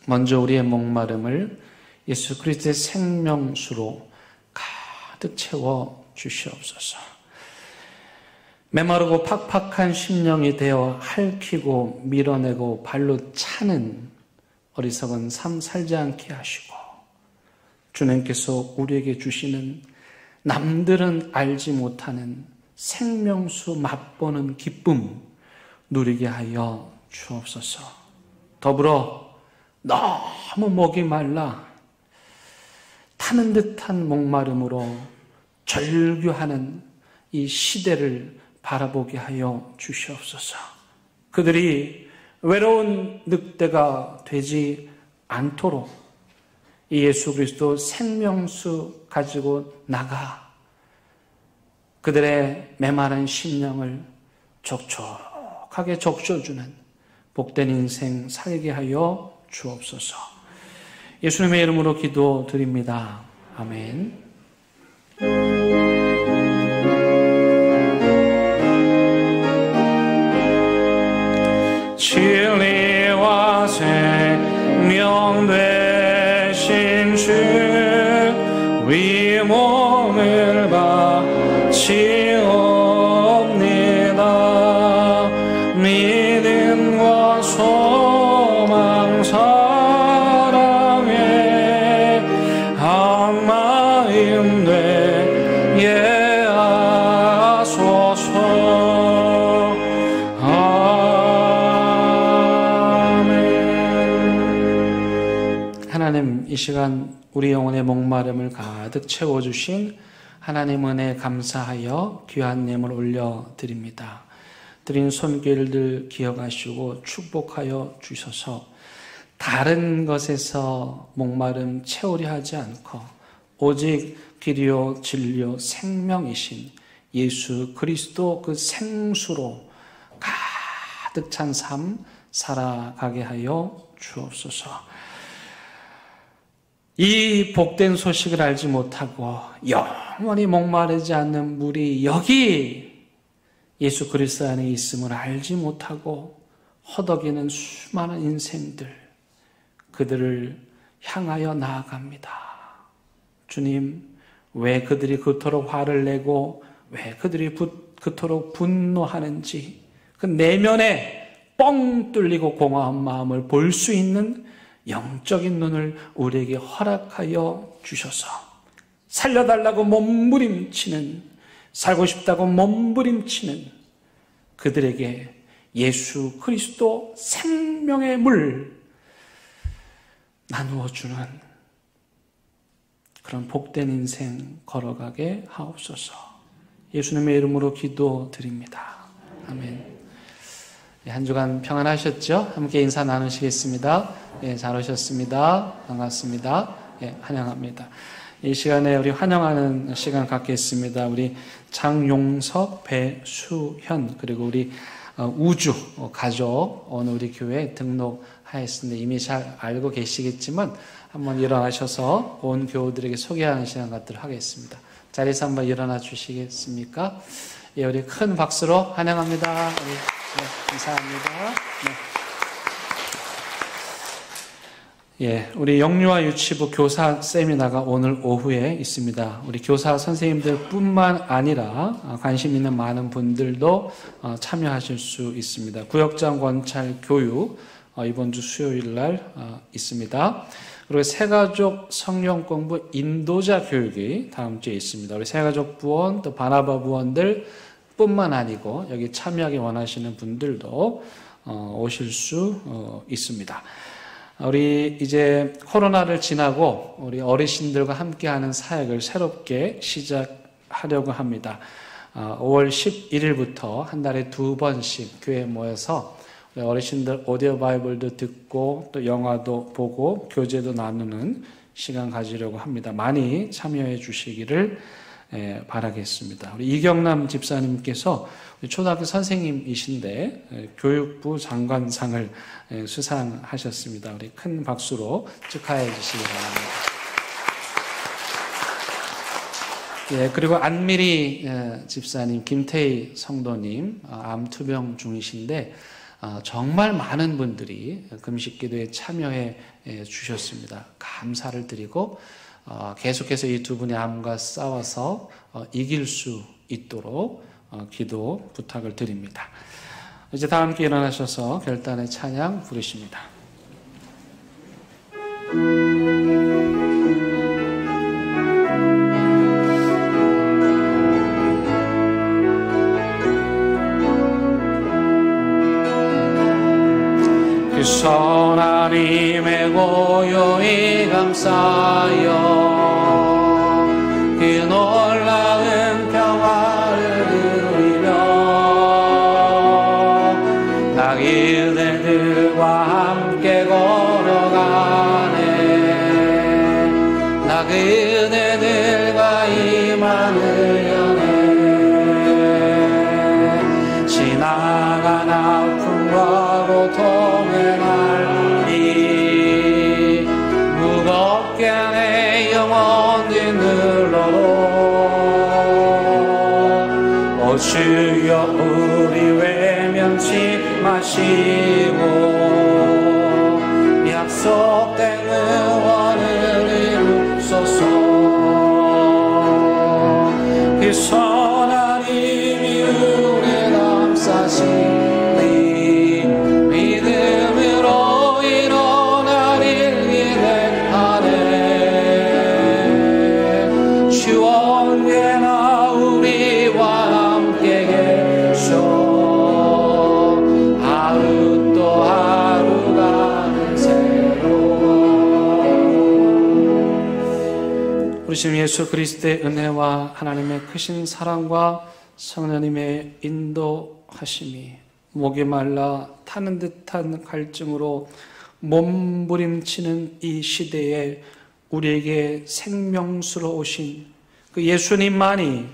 먼저 우리의 목마름을 예수 그리스도의 생명수로 가득 채워 주시옵소서. 메마르고 팍팍한 심령이 되어 핥히고 밀어내고 발로 차는 어리석은 삶 살지 않게 하시고, 주님께서 우리에게 주시는 남들은 알지 못하는 생명수 맛보는 기쁨 누리게 하여 주옵소서. 더불어 너무 목이 말라 타는 듯한 목마름으로 절규하는 이 시대를 바라보게 하여 주시옵소서. 그들이 외로운 늑대가 되지 않도록 이 예수 그리스도 생명수 가지고 나가 그들의 메마른 심령을 촉촉하게 적셔주는 복된 인생 살게 하여 주옵소서. 예수님의 이름으로 기도드립니다. 아멘. 진리와 생명 되신 주 위 몸을 바치옵니다. 믿음과 소망 사랑에 한 마음 되게 하소서. 아멘. 하나님, 이 시간 우리 영혼의 목마름을 가득 채워주신 하나님 은혜에 감사하여 귀한 예물 올려드립니다. 드린 손길들 기억하시고 축복하여 주셔서 다른 것에서 목마름 채우려 하지 않고 오직 길이요 진리요 생명이신 예수 그리스도 그 생수로 가득 찬 삶 살아가게 하여 주옵소서. 이 복된 소식을 알지 못하고 영원히 목마르지 않는 물이 여기 예수 그리스도 안에 있음을 알지 못하고 허덕이는 수많은 인생들, 그들을 향하여 나아갑니다. 주님, 왜 그들이 그토록 화를 내고 왜 그들이 그토록 분노하는지 그 내면에 뻥 뚫리고 공허한 마음을 볼 수 있는 영적인 눈을 우리에게 허락하여 주셔서 살려달라고 몸부림치는, 살고 싶다고 몸부림치는 그들에게 예수 그리스도 생명의 물 나누어주는 그런 복된 인생 걸어가게 하옵소서. 예수님의 이름으로 기도드립니다. 아멘. 한 주간 평안하셨죠? 함께 인사 나누시겠습니다. 예, 잘 오셨습니다. 반갑습니다. 예, 환영합니다. 이 시간에 우리 환영하는 시간 갖겠습니다. 우리 장용석, 배수현, 그리고 우리 우주 가족 오늘 우리 교회에 등록하였습니다. 이미 잘 알고 계시겠지만 한번 일어나셔서 온 교우들에게 소개하는 시간 갖도록 하겠습니다. 자리에서 한번 일어나 주시겠습니까? 예, 우리 큰 박수로 환영합니다. 네, 감사합니다. 네. 예, 우리 영유아 유치부 교사 세미나가 오늘 오후에 있습니다. 우리 교사 선생님들 뿐만 아니라 관심 있는 많은 분들도 참여하실 수 있습니다. 구역장 권찰 교육 이번 주 수요일 날 있습니다. 그리고 새가족 성령 공부 인도자 교육이 다음 주에 있습니다. 우리 새가족 부원 또 바나바 부원들 뿐만 아니고 여기 참여하기 원하시는 분들도 오실 수 있습니다. 우리 이제 코로나를 지나고 우리 어르신들과 함께하는 사역을 새롭게 시작하려고 합니다. 5월 11일부터 한 달에 2번씩 교회에 모여서 어르신들 오디오 바이블도 듣고 또 영화도 보고 교제도 나누는 시간 가지려고 합니다. 많이 참여해 주시기를 바라겠습니다. 우리 이경남 집사님께서 초등학교 선생님이신데 교육부 장관상을 수상하셨습니다. 우리 큰 박수로 축하해 주시기 바랍니다. 그리고 안미리 집사님, 김태희 성도님 암 투병 중이신데 정말 많은 분들이 금식 기도에 참여해 주셨습니다. 감사를 드리고 계속해서 이 두 분의 암과 싸워서 이길 수 있도록 기도 부탁을 드립니다. 이제 다 함께 일어나셔서 결단의 찬양 부르십니다. 그 선하님의 고요히 감싸여 그 놀라운 평화를 누리며 나 그대들과 함께 걸어가네 나 그대들과 임하는 연애 지나간 아픔과 고통의 날이 무겁게 내 영혼 뒤눌러도 오 주여 우리 외면치 마시고 약속된 응원을 이루소서 그 선하님이 우리 감싸시 우리 주 예수 그리스도의 은혜와 하나님의 크신 사랑과 성령님의 인도하심이 목이 말라 타는 듯한 갈증으로 몸부림치는 이 시대에 우리에게 생명수로 오신 그 예수님만이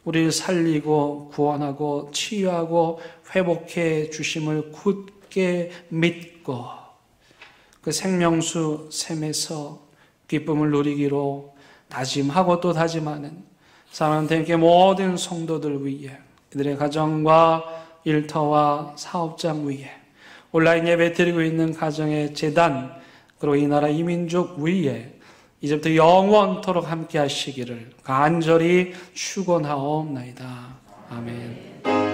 우리를 살리고 구원하고 치유하고 회복해 주심을 굳게 믿고 그 생명수 샘에서 기쁨을 누리기로 다짐하고 또 다짐하는 사랑하는 함께 모든 성도들 위해 이들의 가정과 일터와 사업장 위에 온라인 예배 드리고 있는 가정의 재단 그리고 이 나라 이민족 위에 이제부터 영원토록 함께 하시기를 간절히 축원하옵나이다. 아멘.